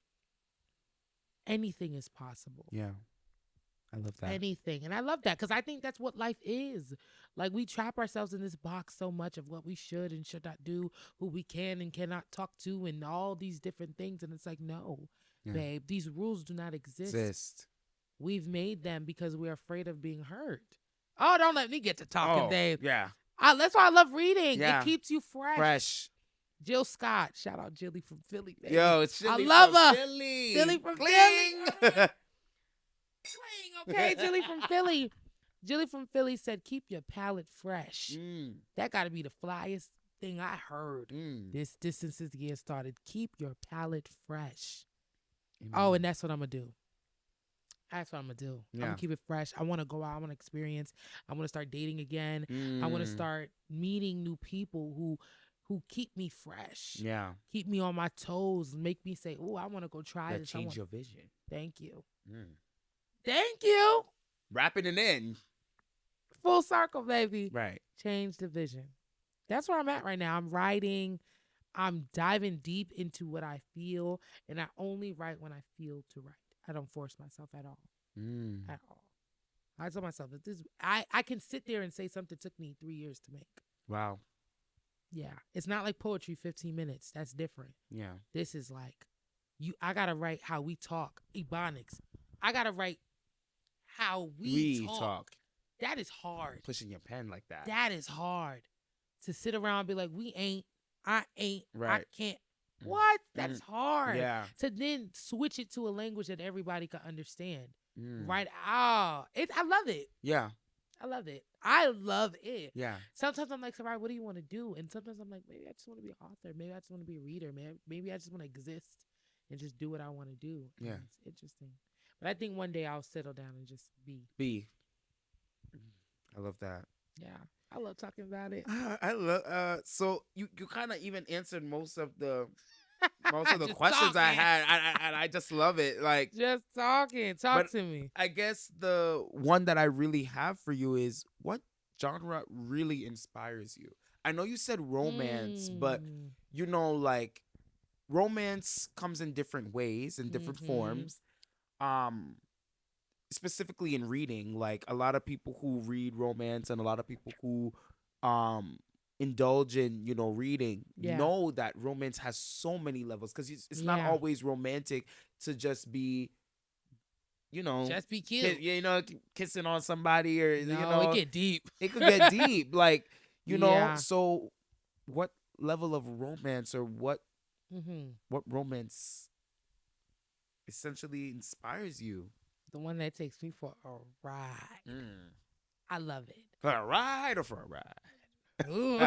Speaker 2: anything is possible.
Speaker 1: Yeah. I love that.
Speaker 2: Anything. And I love that because I think that's what life is. Like, we trap ourselves in this box so much of what we should and should not do, who we can and cannot talk to, and all these different things. And it's like, no, babe, these rules do not exist. We've made them because we're afraid of being hurt. Oh, don't let me get to talking, babe.
Speaker 1: Yeah.
Speaker 2: That's why I love reading.
Speaker 1: Yeah.
Speaker 2: It keeps you fresh. Jill Scott. Shout out Jilly from Philly, baby.
Speaker 1: Yo, it's Jilly
Speaker 2: I love
Speaker 1: from
Speaker 2: her.
Speaker 1: Philly.
Speaker 2: Jilly from
Speaker 1: Cling.
Speaker 2: Philly. Okay, Jilly from Philly. Jilly from Philly said, keep your palate fresh. That got to be the flyest thing I heard this since this year started. Keep your palate fresh. Oh, and that's what I'm going to do. That's what I'm going to do. I'm going to keep it fresh. I want to go out. I want to experience. I want to start dating again. I want to start meeting new people who keep me fresh.
Speaker 1: Yeah.
Speaker 2: Keep me on my toes. Make me say, oh, I want to go try this.
Speaker 1: Change your vision.
Speaker 2: Thank you. Thank you.
Speaker 1: Wrapping it in.
Speaker 2: Full circle, baby.
Speaker 1: Right.
Speaker 2: Change the vision. That's where I'm at right now. I'm writing. I'm diving deep into what I feel. And I only write when I feel to write. I don't force myself at all. At all. I tell myself that I can sit there and say something took me 3 years to make.
Speaker 1: Wow.
Speaker 2: Yeah. It's not like poetry, 15 minutes. That's different.
Speaker 1: Yeah.
Speaker 2: This is like, I got to write how we talk. Ebonics. I got to write how we talk. That is hard.
Speaker 1: Pushing your pen like that.
Speaker 2: That is hard. To sit around and be like, I ain't,
Speaker 1: right.
Speaker 2: I can't. What? That's hard.
Speaker 1: Yeah.
Speaker 2: To then switch it to a language that everybody can understand. Right? I love it.
Speaker 1: Yeah.
Speaker 2: I love it. I love it.
Speaker 1: Yeah.
Speaker 2: Sometimes I'm like, Sarai, what do you want to do? And sometimes I'm like, maybe I just want to be an author. Maybe I just want to be a reader. Maybe I just want to exist and just do what I want to do.
Speaker 1: Yeah.
Speaker 2: And it's interesting. But I think one day I'll settle down and just be.
Speaker 1: I love that.
Speaker 2: Yeah. I love talking about it.
Speaker 1: I love so you kind of even answered most of the most of the
Speaker 2: Just
Speaker 1: questions I
Speaker 2: talking.
Speaker 1: had, I just love it. Like,
Speaker 2: Just talking. Talk
Speaker 1: but
Speaker 2: to me.
Speaker 1: I guess the one that I really have for you is what genre really inspires you? I know you said romance, but
Speaker 2: Mm.
Speaker 1: like romance comes in different ways, in different
Speaker 2: Mm-hmm.
Speaker 1: forms. Um, Specifically in reading, like a lot of people who read romance and a lot of people who um indulge in reading
Speaker 2: Yeah.
Speaker 1: know that romance has so many levels because it's not
Speaker 2: Yeah.
Speaker 1: always romantic to just be you know
Speaker 2: Just be cute.
Speaker 1: kissing on somebody or
Speaker 2: No, it get deep.
Speaker 1: it could get deep like
Speaker 2: Yeah.
Speaker 1: so what level of romance or
Speaker 2: Mm-hmm.
Speaker 1: what romance essentially inspires you?
Speaker 2: The one that takes me for a ride.
Speaker 1: Mm.
Speaker 2: I love it.
Speaker 1: For a ride or for a ride?
Speaker 2: Ooh.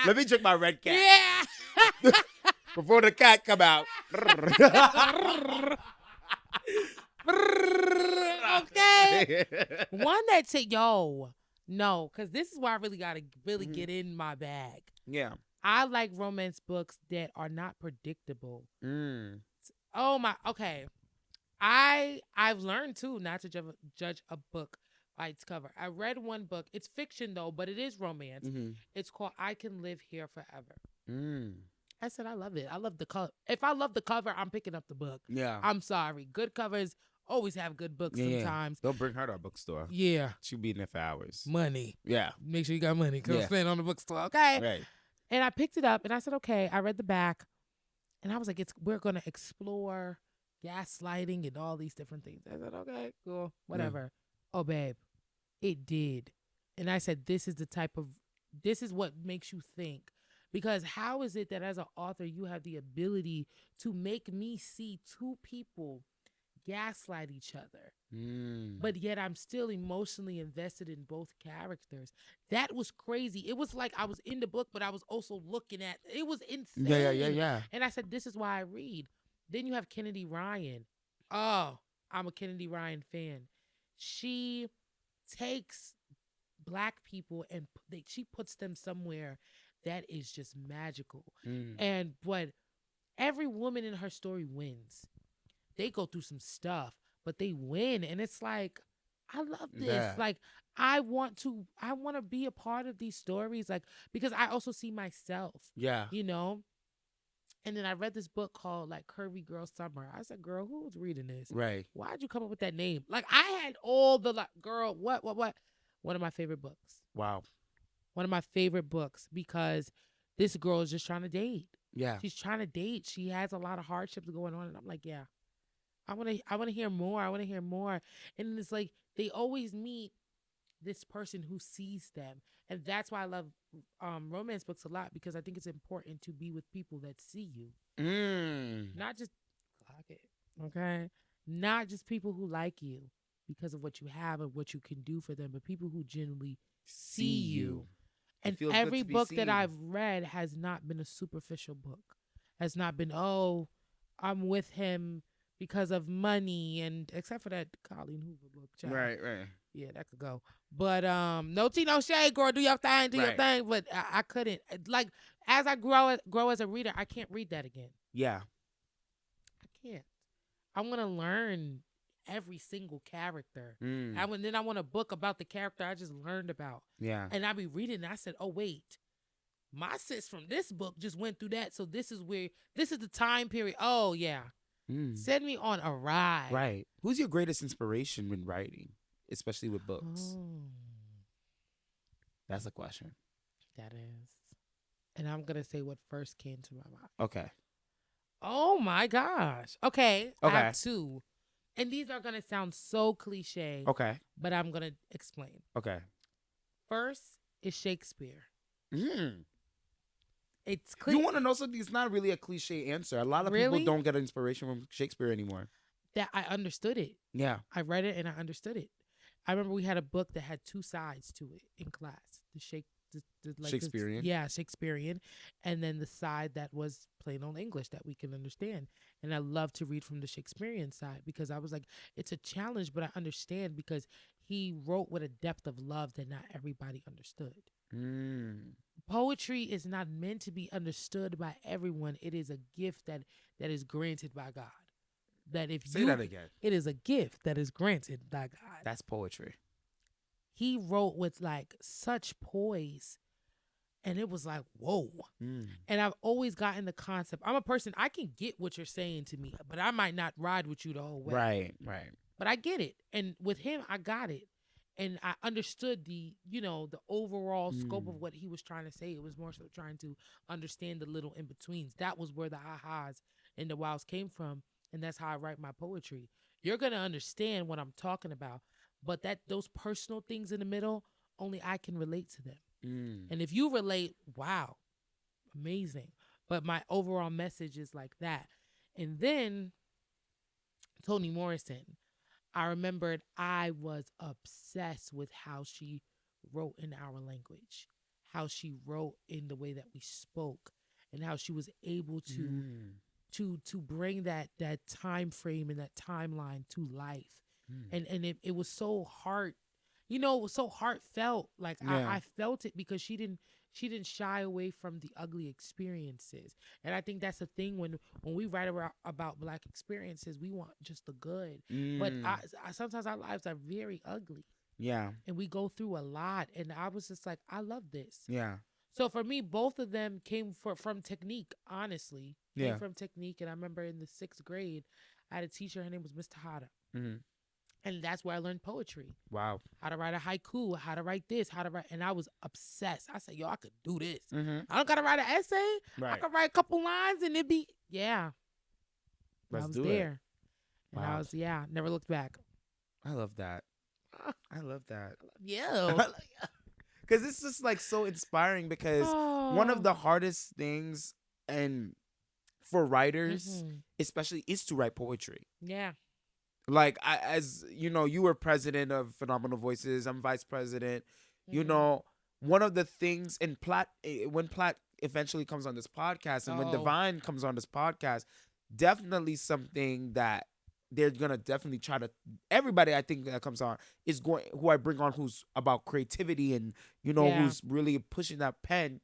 Speaker 1: Let me drink my red cat
Speaker 2: Yeah.
Speaker 1: before the cat come out.
Speaker 2: Okay. One that take no, because this is where I really gotta really
Speaker 1: Mhm.
Speaker 2: get in my bag.
Speaker 1: Yeah.
Speaker 2: I like romance books that are not predictable.
Speaker 1: Mm.
Speaker 2: Oh my, okay. I've learned too not to judge a book by its cover. I read one book. It's fiction though, but it is romance.
Speaker 1: Mm-hmm.
Speaker 2: It's called I Can Live Here Forever.
Speaker 1: Mm.
Speaker 2: I said I love it. I love the cover. If I love the cover, I'm picking up the book.
Speaker 1: Yeah.
Speaker 2: I'm sorry. Good covers always have good books
Speaker 1: Yeah.
Speaker 2: sometimes.
Speaker 1: Don't bring her to our bookstore.
Speaker 2: Yeah.
Speaker 1: She'll be in there for hours.
Speaker 2: Money.
Speaker 1: Yeah.
Speaker 2: Make sure you got money. Come
Speaker 1: Yeah.
Speaker 2: spend on the bookstore. Okay.
Speaker 1: Right.
Speaker 2: And I picked it up and I said, okay. I read the back and I was like, we're gonna explore gaslighting and all these different things. I said, okay, cool, whatever. Oh, babe, it did. And I said, this is what makes you think. Because how is it that as an author, you have the ability to make me see two people gaslight each other, but yet I'm still emotionally invested in both characters? That was crazy. It was like I was in the book, but I was also looking at it. Was insane.
Speaker 1: Yeah.
Speaker 2: And I said, this is why I read. Then you have Kennedy Ryan. Oh, I'm a Kennedy Ryan fan. She takes black people and she puts them somewhere that is just magical. And but every woman in her story wins. They go through some stuff, but they win, and it's like I love this.
Speaker 1: Yeah.
Speaker 2: Like I want to be a part of these stories, like because I also see myself.
Speaker 1: Yeah.
Speaker 2: And then I read this book called like Curvy Girl Summer. I said, girl, who was reading this?
Speaker 1: Right.
Speaker 2: Why'd you come up with that name? Like I had all the like, girl, what? One of my favorite books.
Speaker 1: Wow.
Speaker 2: One of my favorite books because this girl is just trying to date.
Speaker 1: Yeah.
Speaker 2: She's trying to date. She has a lot of hardships going on. And I'm like, yeah, I want to hear more. I want to hear more. And it's like they always meet this person who sees them. And that's why I love romance books a lot, because I think it's important to be with people that see you. Not just clock it, okay? Not just people who like you because of what you have and what you can do for them, but people who genuinely see you. And every book that I've read has not been a superficial book. Has not been, oh, I'm with him because of money, and except for that Colleen Hoover book. Child.
Speaker 1: Right.
Speaker 2: Yeah, that could go. But no tea, no shade, girl. Do your thing, your thing. But I couldn't. Like as I grow as a reader, I can't read that again.
Speaker 1: Yeah.
Speaker 2: I can't. I want to learn every single character. Then I want a book about the character I just learned about.
Speaker 1: Yeah.
Speaker 2: And I be reading and I said, oh wait, my sis from this book just went through that. So this is the time period. Oh yeah. Send me on a ride.
Speaker 1: Right. Who's your greatest inspiration when writing, especially with books?
Speaker 2: Oh.
Speaker 1: That's a question.
Speaker 2: That is. And I'm going to say what first came to my mind.
Speaker 1: Okay.
Speaker 2: Oh my gosh. Okay. I have two. And these are going to sound so cliche.
Speaker 1: Okay.
Speaker 2: But I'm going to explain.
Speaker 1: Okay.
Speaker 2: First is Shakespeare. It's
Speaker 1: You want to know something? It's not really a cliche answer. A lot of people don't get inspiration from Shakespeare anymore.
Speaker 2: That I understood it.
Speaker 1: Yeah.
Speaker 2: I read it and I understood it. I remember we had a book that had two sides to it in class.
Speaker 1: Shakespearean.
Speaker 2: Shakespearean. And then the side that was plain old English that we can understand. And I love to read from the Shakespearean side because I was like, it's a challenge, but I understand because he wrote with a depth of love that not everybody understood. poetry is not meant to be understood by everyone. It is a gift that is granted by God. That if
Speaker 1: Say that again.
Speaker 2: it is a gift that is granted by God.
Speaker 1: That's poetry.
Speaker 2: He wrote with like such poise, and it was like, whoa. And I've always gotten the concept. I'm a person, I can get what you're saying to me, but I might not ride with you the whole way.
Speaker 1: Right.
Speaker 2: But I get it. And with him, I got it. And I understood the overall scope of what he was trying to say. It was more so trying to understand the little in-betweens. That was where the ahas and the wows came from. And that's how I write my poetry. You're going to understand what I'm talking about. But those personal things in the middle, only I can relate to them. And if you relate, wow, amazing. But my overall message is like that. And then Toni Morrison, I remembered I was obsessed with how she wrote in our language, how she wrote in the way that we spoke, and how she was able to bring that time frame and that timeline to life. And it was so it was so heartfelt. Like I felt it because she didn't shy away from the ugly experiences. And I think that's the thing when we write about Black experiences, we want just the good. But sometimes our lives are very ugly.
Speaker 1: Yeah.
Speaker 2: And we go through a lot. And I was just like, I love this.
Speaker 1: Yeah.
Speaker 2: So for me, both of them came from technique, honestly.
Speaker 1: Yeah.
Speaker 2: Came from technique. And I remember in the 6th grade, I had a teacher, her name was Miss Tejada. And that's where I learned poetry.
Speaker 1: Wow.
Speaker 2: How to write a haiku, how to write this, and I was obsessed. I said, yo, I could do this. I don't got to write an essay.
Speaker 1: Right.
Speaker 2: I could write a couple lines and yeah.
Speaker 1: Let's
Speaker 2: I was
Speaker 1: do
Speaker 2: there.
Speaker 1: It.
Speaker 2: And
Speaker 1: Wow.
Speaker 2: never looked back.
Speaker 1: I love that. I love that.
Speaker 2: Yeah.
Speaker 1: Because it's just like so inspiring because one of the hardest things and for writers, especially, is to write poetry.
Speaker 2: Yeah.
Speaker 1: Like, as you know, you were president of Phenomenal Voices. I'm vice president. You know, one of the things when Platt eventually comes on this podcast and when Divine comes on this podcast, definitely something that they're going to definitely try to, everybody I think that comes on who I bring on who's about creativity and, who's really pushing that pen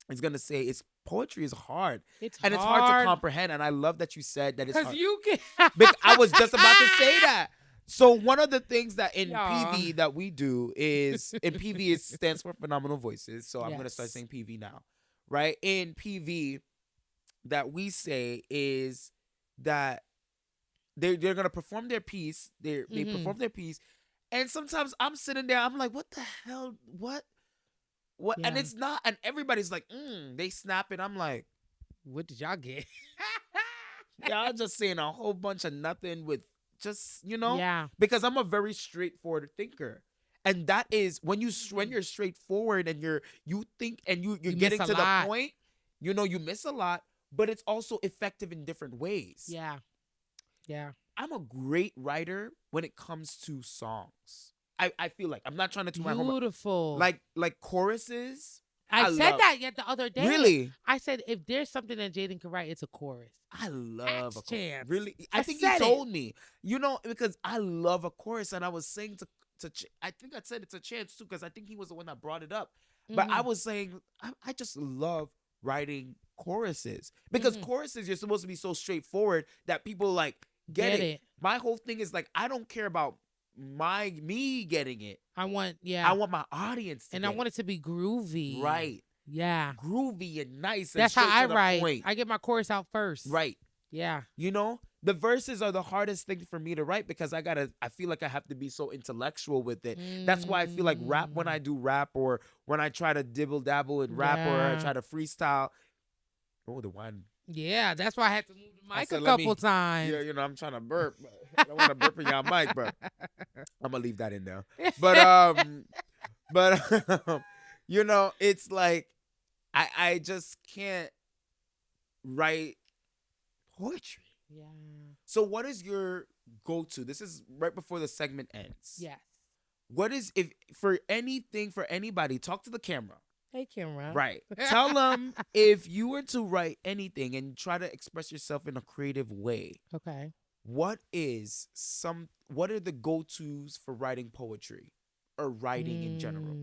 Speaker 1: is going to say poetry is hard. It's hard to comprehend. And I love that you said that it's hard.
Speaker 2: Because you can.
Speaker 1: I was just about to say that. So one of the things that in PV that we do is, in PV stands for Phenomenal Voices. So I'm going to start saying PV now, right? In PV that we say is that they're going to perform their piece. They perform their piece. And sometimes I'm sitting there, I'm like, what the hell? What? Yeah. And it's not, and everybody's like, they snap it. I'm like,
Speaker 2: what did y'all get?
Speaker 1: Y'all just saying a whole bunch of nothing with just,
Speaker 2: Yeah.
Speaker 1: Because I'm a very straightforward thinker. And that is when you're straightforward and you think and you're getting to the point, you miss a lot, but it's also effective in different ways.
Speaker 2: Yeah. Yeah.
Speaker 1: I'm a great writer when it comes to songs. I feel like I'm not trying to do my homework.
Speaker 2: Beautiful.
Speaker 1: Like choruses.
Speaker 2: I said that yet the other day.
Speaker 1: Really?
Speaker 2: I said if there's something that Jaden can write, it's a chorus.
Speaker 1: I love a chorus.
Speaker 2: Chance.
Speaker 1: Really? I think he told me. Because I love a chorus, and I was saying to I think I said it's a chance too, because I think he was the one that brought it up. But I was saying I just love writing choruses because choruses you're supposed to be so straightforward that people like get it. My whole thing is like I don't care about me getting it.
Speaker 2: I want my
Speaker 1: audience to
Speaker 2: I want it to be groovy.
Speaker 1: Right.
Speaker 2: Yeah.
Speaker 1: Groovy and nice.
Speaker 2: That's
Speaker 1: and
Speaker 2: how I write.
Speaker 1: Point.
Speaker 2: I get my chorus out first.
Speaker 1: Right.
Speaker 2: Yeah.
Speaker 1: The verses are the hardest thing for me to write because I feel like I have to be so intellectual with it. That's why I feel like rap, when I do rap or when I try to dibble dabble in rap or I try to freestyle. Oh, the one.
Speaker 2: Yeah, that's why I had to move the mic a couple times.
Speaker 1: Yeah, I'm trying to burp. I don't want to burp in y'all mic, but I'm gonna leave that in there. But it's like I just can't write poetry.
Speaker 2: Yeah.
Speaker 1: So what is your go-to? This is right before the segment ends.
Speaker 2: Yes.
Speaker 1: What is, if for anything, for anybody, talk to the camera.
Speaker 2: Hey, camera.
Speaker 1: Right. Tell them if you were to write anything and try to express yourself in a creative way.
Speaker 2: Okay.
Speaker 1: What are the go-tos for writing poetry or writing in general?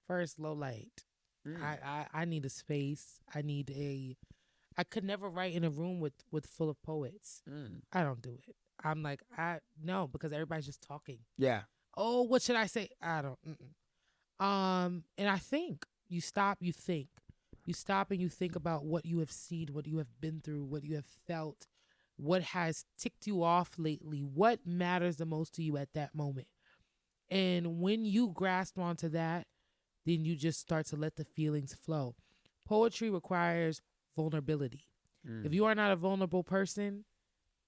Speaker 2: First, low light. I need a space. I could never write in a room with full of poets. I don't do it. I'm like, no, because everybody's just talking.
Speaker 1: Yeah.
Speaker 2: Oh, what should I say? I don't. And I think you stop, you think. You stop and you think about what you have seen, what you have been through, what you have felt, what has ticked you off lately, what matters the most to you at that moment. And when you grasp onto that, then you just start to let the feelings flow. Poetry requires vulnerability. If you are not a vulnerable person,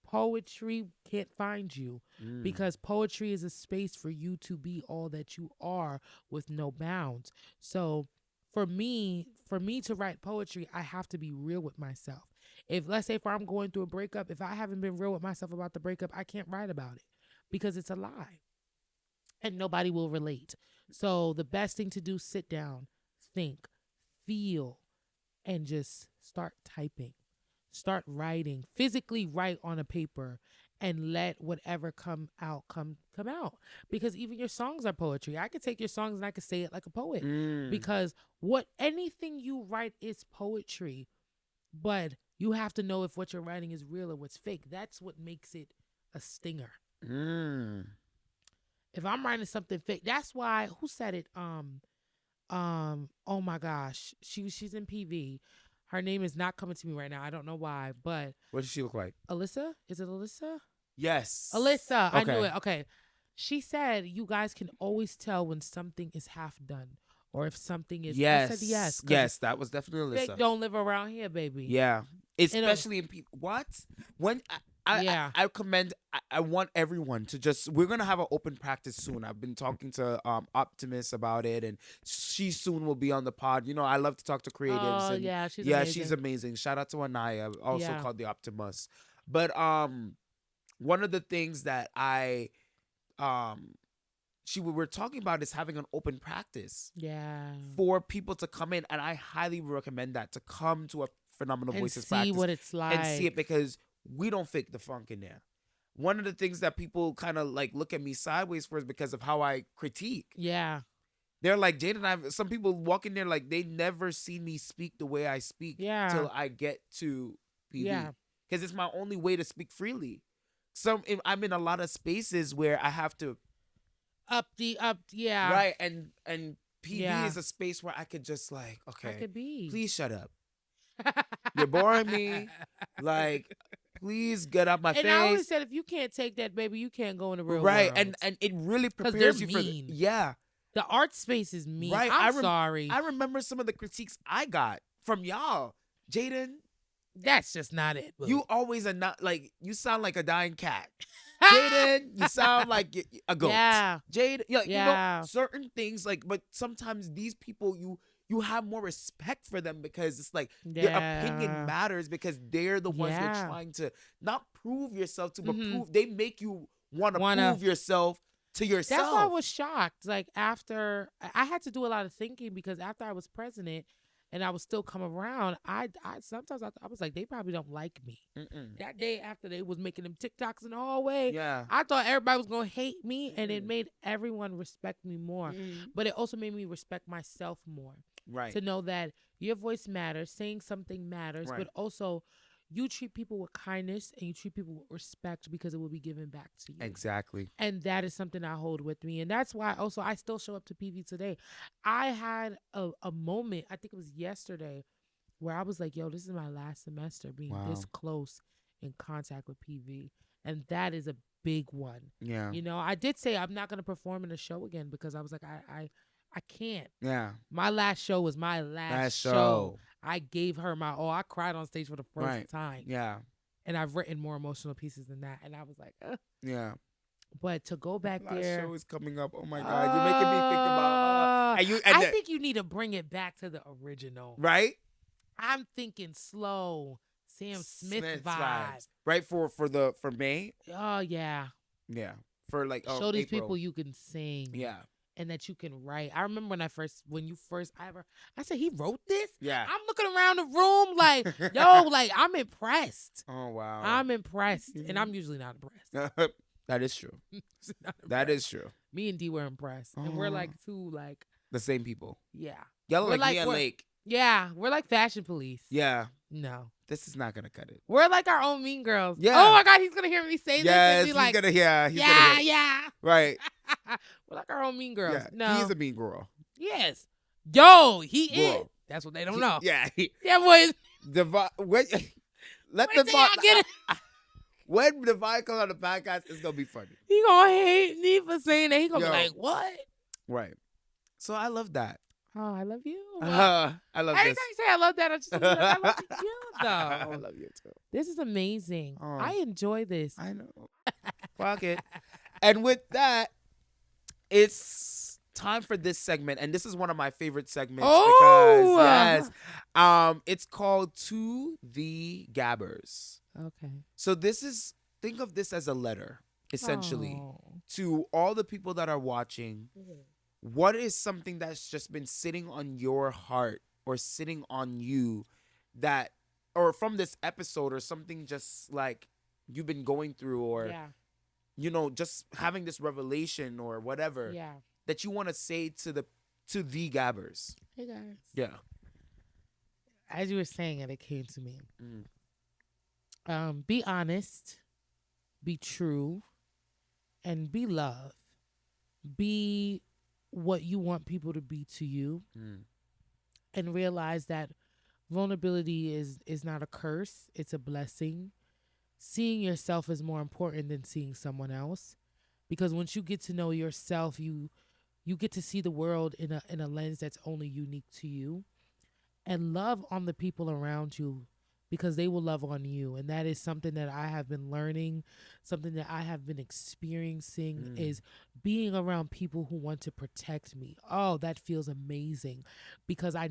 Speaker 2: poetry can't find you, because poetry is a space for you to be all that you are with no bounds. So for me to write poetry, I have to be real with myself. If, let's say, if I'm going through a breakup, if I haven't been real with myself about the breakup, I can't write about it because it's a lie and nobody will relate. So the best thing to do, sit down, think, feel, and just start typing. Start writing, physically write on a paper, and let whatever come out. Because even your songs are poetry. I could take your songs and I could say it like a poet. Because anything you write is poetry. But you have to know if what you're writing is real or what's fake. That's what makes it a stinger. If I'm writing something fake, that's why, who said it? Oh my gosh. She's in PV. Her name is not coming to me right now. I don't know why, but
Speaker 1: What does she look like?
Speaker 2: Alyssa? Is it Alyssa?
Speaker 1: Yes.
Speaker 2: Alyssa.
Speaker 1: Okay.
Speaker 2: I knew it. Okay. She said you guys can always tell when something is half done or if something is.
Speaker 1: Yes.
Speaker 2: I said yes.
Speaker 1: Yes, that was definitely Alyssa.
Speaker 2: Fake don't live around here, baby.
Speaker 1: Yeah. Especially in people. What? When I commend. I want everyone to just. We're gonna have an open practice soon. I've been talking to Optimus about it, and she soon will be on the pod. You know, I love to talk to creatives.
Speaker 2: Oh,
Speaker 1: and
Speaker 2: yeah, she's amazing.
Speaker 1: She's amazing. Shout out to Anaya, also
Speaker 2: Yeah.
Speaker 1: called the Optimus. But one of the things that we were talking about is having an open practice.
Speaker 2: Yeah.
Speaker 1: For people to come in, and I highly recommend that, to come to a Phenomenal Voices practice
Speaker 2: and see what it's like
Speaker 1: and see it, because we don't fake the funk in there. One of the things that people kind of like look at me sideways for is because of how I critique.
Speaker 2: Yeah.
Speaker 1: They're like, Jaden, some people walk in there like they never see me speak the way I speak till I get to PV.
Speaker 2: Yeah.
Speaker 1: Because it's my only way to speak freely. I'm in a lot of spaces where I have to
Speaker 2: yeah.
Speaker 1: Right. And PV is a space where I could just like, okay,
Speaker 2: I could be.
Speaker 1: Please shut up. You're boring me. Like, please get out my face.
Speaker 2: And I always said, if you can't take that, baby, you can't go in the real world.
Speaker 1: Right. And it really prepares you
Speaker 2: mean.
Speaker 1: for yeah.
Speaker 2: The art space is mean.
Speaker 1: Right.
Speaker 2: I'm sorry.
Speaker 1: I remember some of the critiques I got from y'all. Jaden,
Speaker 2: that's just not it. Boo.
Speaker 1: You always are not like, you sound like a dying cat. Jaden, you sound like a goat.
Speaker 2: Yeah.
Speaker 1: Jaden, you know, certain things like, but sometimes these people, you have more respect for them because it's like their opinion matters, because they're the ones who are trying to not prove yourself to, but they make you want to prove yourself to yourself.
Speaker 2: That's why I was shocked. Like, after I had to do a lot of thinking, because after I was president and I was still come around, I sometimes I was like, they probably don't like me. That day after they was making them TikToks in the hallway, I thought everybody was gonna hate me, and it made everyone respect me more. But it also made me respect myself more.
Speaker 1: Right.
Speaker 2: To know that your voice matters, saying something matters, but also you treat people with kindness and you treat people with respect, because it will be given back to you.
Speaker 1: Exactly.
Speaker 2: And that is something I hold with me. And that's why also I still show up to PV today. I had a moment, I think it was yesterday, where I was like, yo, this is my last semester being this close in contact with PV. And that is a big one.
Speaker 1: Yeah.
Speaker 2: You know, I did say I'm not going to perform in a show again, because I was like, I can't.
Speaker 1: Yeah.
Speaker 2: My last show was my last show. I gave her my all. I cried on stage for the first time.
Speaker 1: Yeah.
Speaker 2: And I've written more emotional pieces than that. And I was like,
Speaker 1: yeah.
Speaker 2: But to go back
Speaker 1: last
Speaker 2: there.
Speaker 1: show is coming up. Oh my God. You're making me think about
Speaker 2: I think you need to bring it back to the original.
Speaker 1: Right?
Speaker 2: I'm thinking slow. Sam Smith vibes.
Speaker 1: Right, for May?
Speaker 2: Oh yeah.
Speaker 1: Yeah. For like
Speaker 2: show these
Speaker 1: April.
Speaker 2: people you can sing.
Speaker 1: Yeah.
Speaker 2: And that you can write. I remember when you first I said, he wrote this?
Speaker 1: Yeah.
Speaker 2: I'm looking around the room like, yo, like, I'm impressed.
Speaker 1: Oh, wow.
Speaker 2: I'm impressed. And I'm usually not impressed.
Speaker 1: That is true. That is true.
Speaker 2: Me and D were impressed. And we're like two, like,
Speaker 1: The same people.
Speaker 2: Yeah.
Speaker 1: Y'all
Speaker 2: We're
Speaker 1: like me and
Speaker 2: we're-
Speaker 1: Lake.
Speaker 2: Yeah, we're like fashion police.
Speaker 1: Yeah.
Speaker 2: No.
Speaker 1: This is not gonna cut it.
Speaker 2: We're like our own mean girls.
Speaker 1: Yeah.
Speaker 2: Oh my God, he's gonna hear me say this
Speaker 1: Yes,
Speaker 2: and be
Speaker 1: he's
Speaker 2: like,
Speaker 1: gonna hear. He's
Speaker 2: yeah,
Speaker 1: gonna hear.
Speaker 2: yeah.
Speaker 1: Right.
Speaker 2: We're like our own mean girls.
Speaker 1: Yeah.
Speaker 2: No.
Speaker 1: He's a mean girl.
Speaker 2: Yes. Yo, he
Speaker 1: Girl.
Speaker 2: is. That's what they don't know.
Speaker 1: Yeah.
Speaker 2: Yeah, boys.
Speaker 1: Let
Speaker 2: Wait till
Speaker 1: Divine.
Speaker 2: y'all get it.
Speaker 1: When Divine comes on the podcast, it's gonna be funny.
Speaker 2: He gonna hate me for saying that. He gonna
Speaker 1: Yo.
Speaker 2: be like, what?
Speaker 1: Right. So I love that.
Speaker 2: Oh, I love you.
Speaker 1: I love
Speaker 2: Every
Speaker 1: this.
Speaker 2: time you say I love that, I just like, I love you though.
Speaker 1: I love you too.
Speaker 2: This is amazing.
Speaker 1: Oh.
Speaker 2: I enjoy this.
Speaker 1: I know. Fuck it. And with that, it's time for this segment, and this is one of my favorite segments
Speaker 2: Oh!
Speaker 1: because it's called To The Gabbers.
Speaker 2: Okay.
Speaker 1: So think of this as a letter, essentially,
Speaker 2: Oh.
Speaker 1: to all the people that are watching. What is something that's just been sitting on your heart or sitting on you that, or from this episode, or something just like you've been going through, or
Speaker 2: Yeah.
Speaker 1: just having this revelation or whatever
Speaker 2: Yeah.
Speaker 1: that you want to say to the gabbers?
Speaker 2: Hey guys.
Speaker 1: Yeah.
Speaker 2: As you were saying it came to me.
Speaker 1: Mm.
Speaker 2: Be honest, be true, and be love. Be what you want people to be to you, and realize that vulnerability is not a curse, it's a blessing. Seeing yourself is more important than seeing someone else, because once you get to know yourself, you get to see the world in a lens that's only unique to you, and love on the people around you, because they will love on you. And that is something that I have been learning, something that I have been experiencing, is being around people who want to protect me. Oh, that feels amazing, because I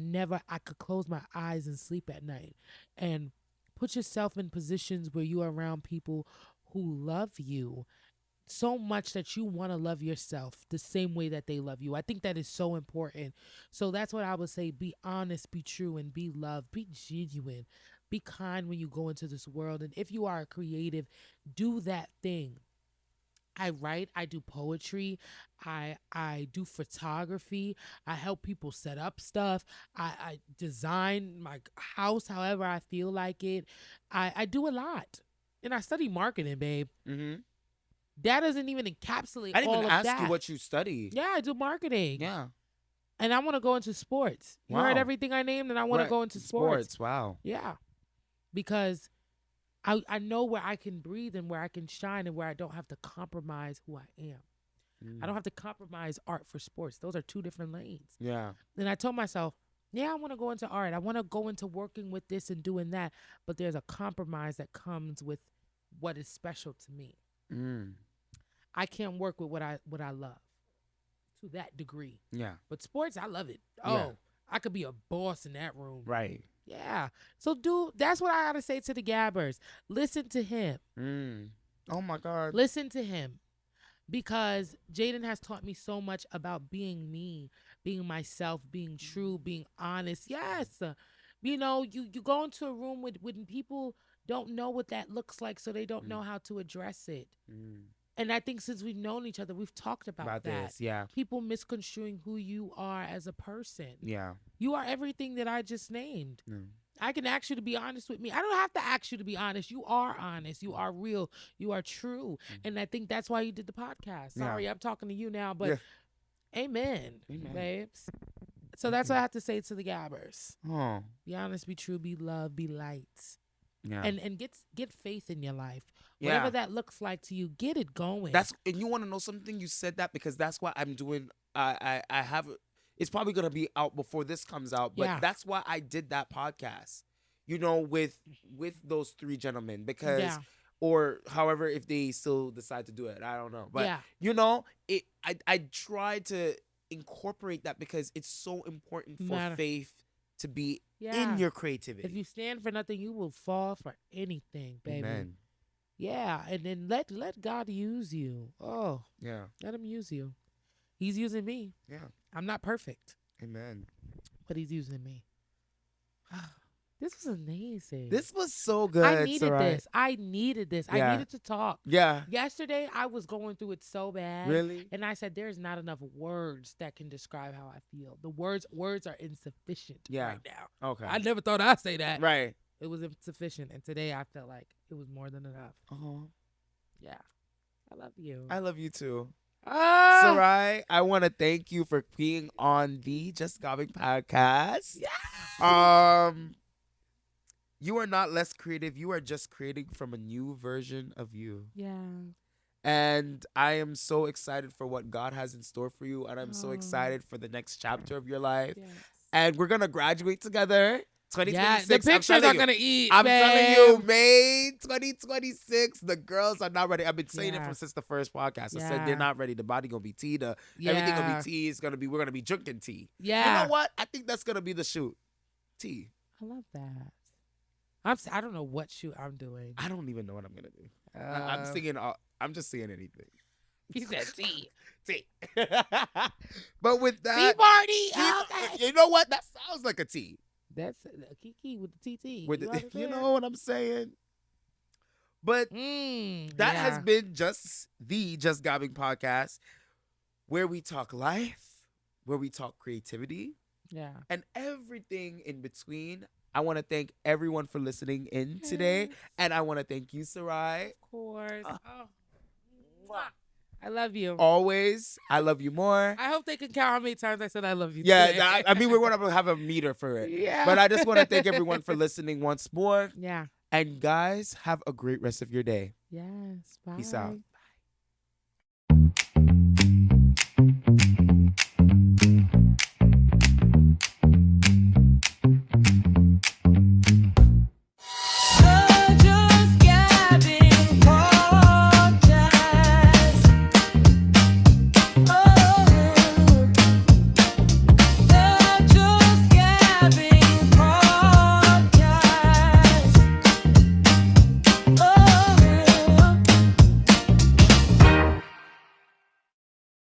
Speaker 2: could close my eyes and sleep at night. And put yourself in positions where you are around people who love you so much that you want to love yourself the same way that they love you. I think that is so important. So that's what I would say. Be honest, be true, and be loved. Be genuine. Be kind when you go into this world. And if you are a creative, do that thing. I write, I do poetry, I do photography, I help people set up stuff, I design my house however I feel like it. I do a lot. And I study marketing, babe.
Speaker 1: Mm-hmm.
Speaker 2: That doesn't even encapsulate
Speaker 1: I didn't
Speaker 2: all
Speaker 1: even
Speaker 2: of
Speaker 1: ask
Speaker 2: that.
Speaker 1: you what you study.
Speaker 2: Yeah, I do marketing.
Speaker 1: Yeah.
Speaker 2: And I want to go into sports. You heard
Speaker 1: Wow.
Speaker 2: everything I named, and I want to
Speaker 1: Right.
Speaker 2: go into sports.
Speaker 1: Wow.
Speaker 2: Yeah. Because I know where I can breathe and where I can shine and where I don't have to compromise who I am. I don't have to compromise art for sports. Those are two different lanes.
Speaker 1: Yeah.
Speaker 2: And I told myself, yeah, I want to go into art. I want to go into working with this and doing that. But there's a compromise that comes with what is special to me. I can't work with what I love to that degree.
Speaker 1: Yeah.
Speaker 2: But sports, I love it. Oh,
Speaker 1: Yeah.
Speaker 2: I could be a boss in that room.
Speaker 1: Right.
Speaker 2: Yeah. So, dude, that's what I got to say to the gabbers. Listen to him.
Speaker 1: Oh, my God.
Speaker 2: Listen to him. Because Jaden has taught me so much about being me, being myself, being true, being honest. Yes. You know, you go into a room when people don't know what that looks like, so they don't know how to address it. And I think since we've known each other, we've talked about that.
Speaker 1: This, yeah.
Speaker 2: People misconstruing who you are as a person.
Speaker 1: Yeah.
Speaker 2: You are everything that I just named. I can ask you to be honest with me. I don't have to ask you to be honest. You are honest. You are real. You are true. And I think that's why you did the podcast. Sorry, I'm talking to you now, but amen, babes. So that's what I have to say to the gabbers.
Speaker 1: Oh.
Speaker 2: Be honest, be true, be love, be light.
Speaker 1: Yeah.
Speaker 2: And get faith in your life. Whatever that looks like to you, get it going.
Speaker 1: And you want to know something? You said that because that's why I'm doing. I have. It's probably gonna be out before this comes out, but that's why I did that podcast. You know, with those three gentlemen, because or however, if they still decide to do it, I don't know. But you know, I tried to incorporate that because it's so important for faith to be in your creativity.
Speaker 2: If you stand for nothing, you will fall for anything, baby.
Speaker 1: Amen.
Speaker 2: Yeah, and then let God use you. Oh,
Speaker 1: yeah.
Speaker 2: Let him use you. He's using me.
Speaker 1: Yeah.
Speaker 2: I'm not perfect.
Speaker 1: Amen.
Speaker 2: But he's using me. This was amazing.
Speaker 1: This was so good.
Speaker 2: I needed
Speaker 1: Sarai.
Speaker 2: this. I needed this.
Speaker 1: Yeah.
Speaker 2: I needed to talk.
Speaker 1: Yeah.
Speaker 2: Yesterday, I was going through it so bad.
Speaker 1: Really?
Speaker 2: And I said, there's not enough words that can describe how I feel. The words are insufficient right now.
Speaker 1: Okay.
Speaker 2: I never thought I'd say that.
Speaker 1: Right.
Speaker 2: It was insufficient. And today I felt like it was more than enough. Yeah. I love you.
Speaker 1: I love you too.
Speaker 2: Ah!
Speaker 1: Sarai, I want to thank you for being on the Just Gabbing Podcast.
Speaker 2: Yeah.
Speaker 1: You are not less creative. You are just creating from a new version of you.
Speaker 2: Yeah.
Speaker 1: And I am so excited for what God has in store for you. And I'm so excited for the next chapter of your life.
Speaker 2: Yes.
Speaker 1: And we're going to graduate together. 2026.
Speaker 2: Yeah, the pictures are going to eat.
Speaker 1: I'm
Speaker 2: babe.
Speaker 1: telling you, May 2026, the girls are not ready. I've been saying it since the first podcast. I said they're not ready. The body going to be tea. Everything going to be tea. We're going to be drinking tea.
Speaker 2: Yeah.
Speaker 1: You know what? I think that's going to be the shoot. Tea.
Speaker 2: I love that. I don't know what shoot I'm doing.
Speaker 1: I don't even know what I'm going to do. I'm singing. I'm just singing anything.
Speaker 2: He said tea.
Speaker 1: Tea. But with that.
Speaker 2: Tea party. Okay.
Speaker 1: You know what? That sounds like a tea.
Speaker 2: That's Kiki with the TT.
Speaker 1: You know what I'm saying? But that has been the Just Gabbing Podcast, where we talk life, where we talk creativity, and everything in between. I want to thank everyone for listening in today, and I want to thank you, Sarai.
Speaker 2: Of course. I love you.
Speaker 1: Always. I love you more.
Speaker 2: I hope they can count how many times I said I love you.
Speaker 1: Yeah, I mean, we're going to have a meter for it.
Speaker 2: Yeah.
Speaker 1: But I just want to thank everyone for listening once more.
Speaker 2: Yeah.
Speaker 1: And guys, have a great rest of your day.
Speaker 2: Yes. Bye.
Speaker 1: Peace out.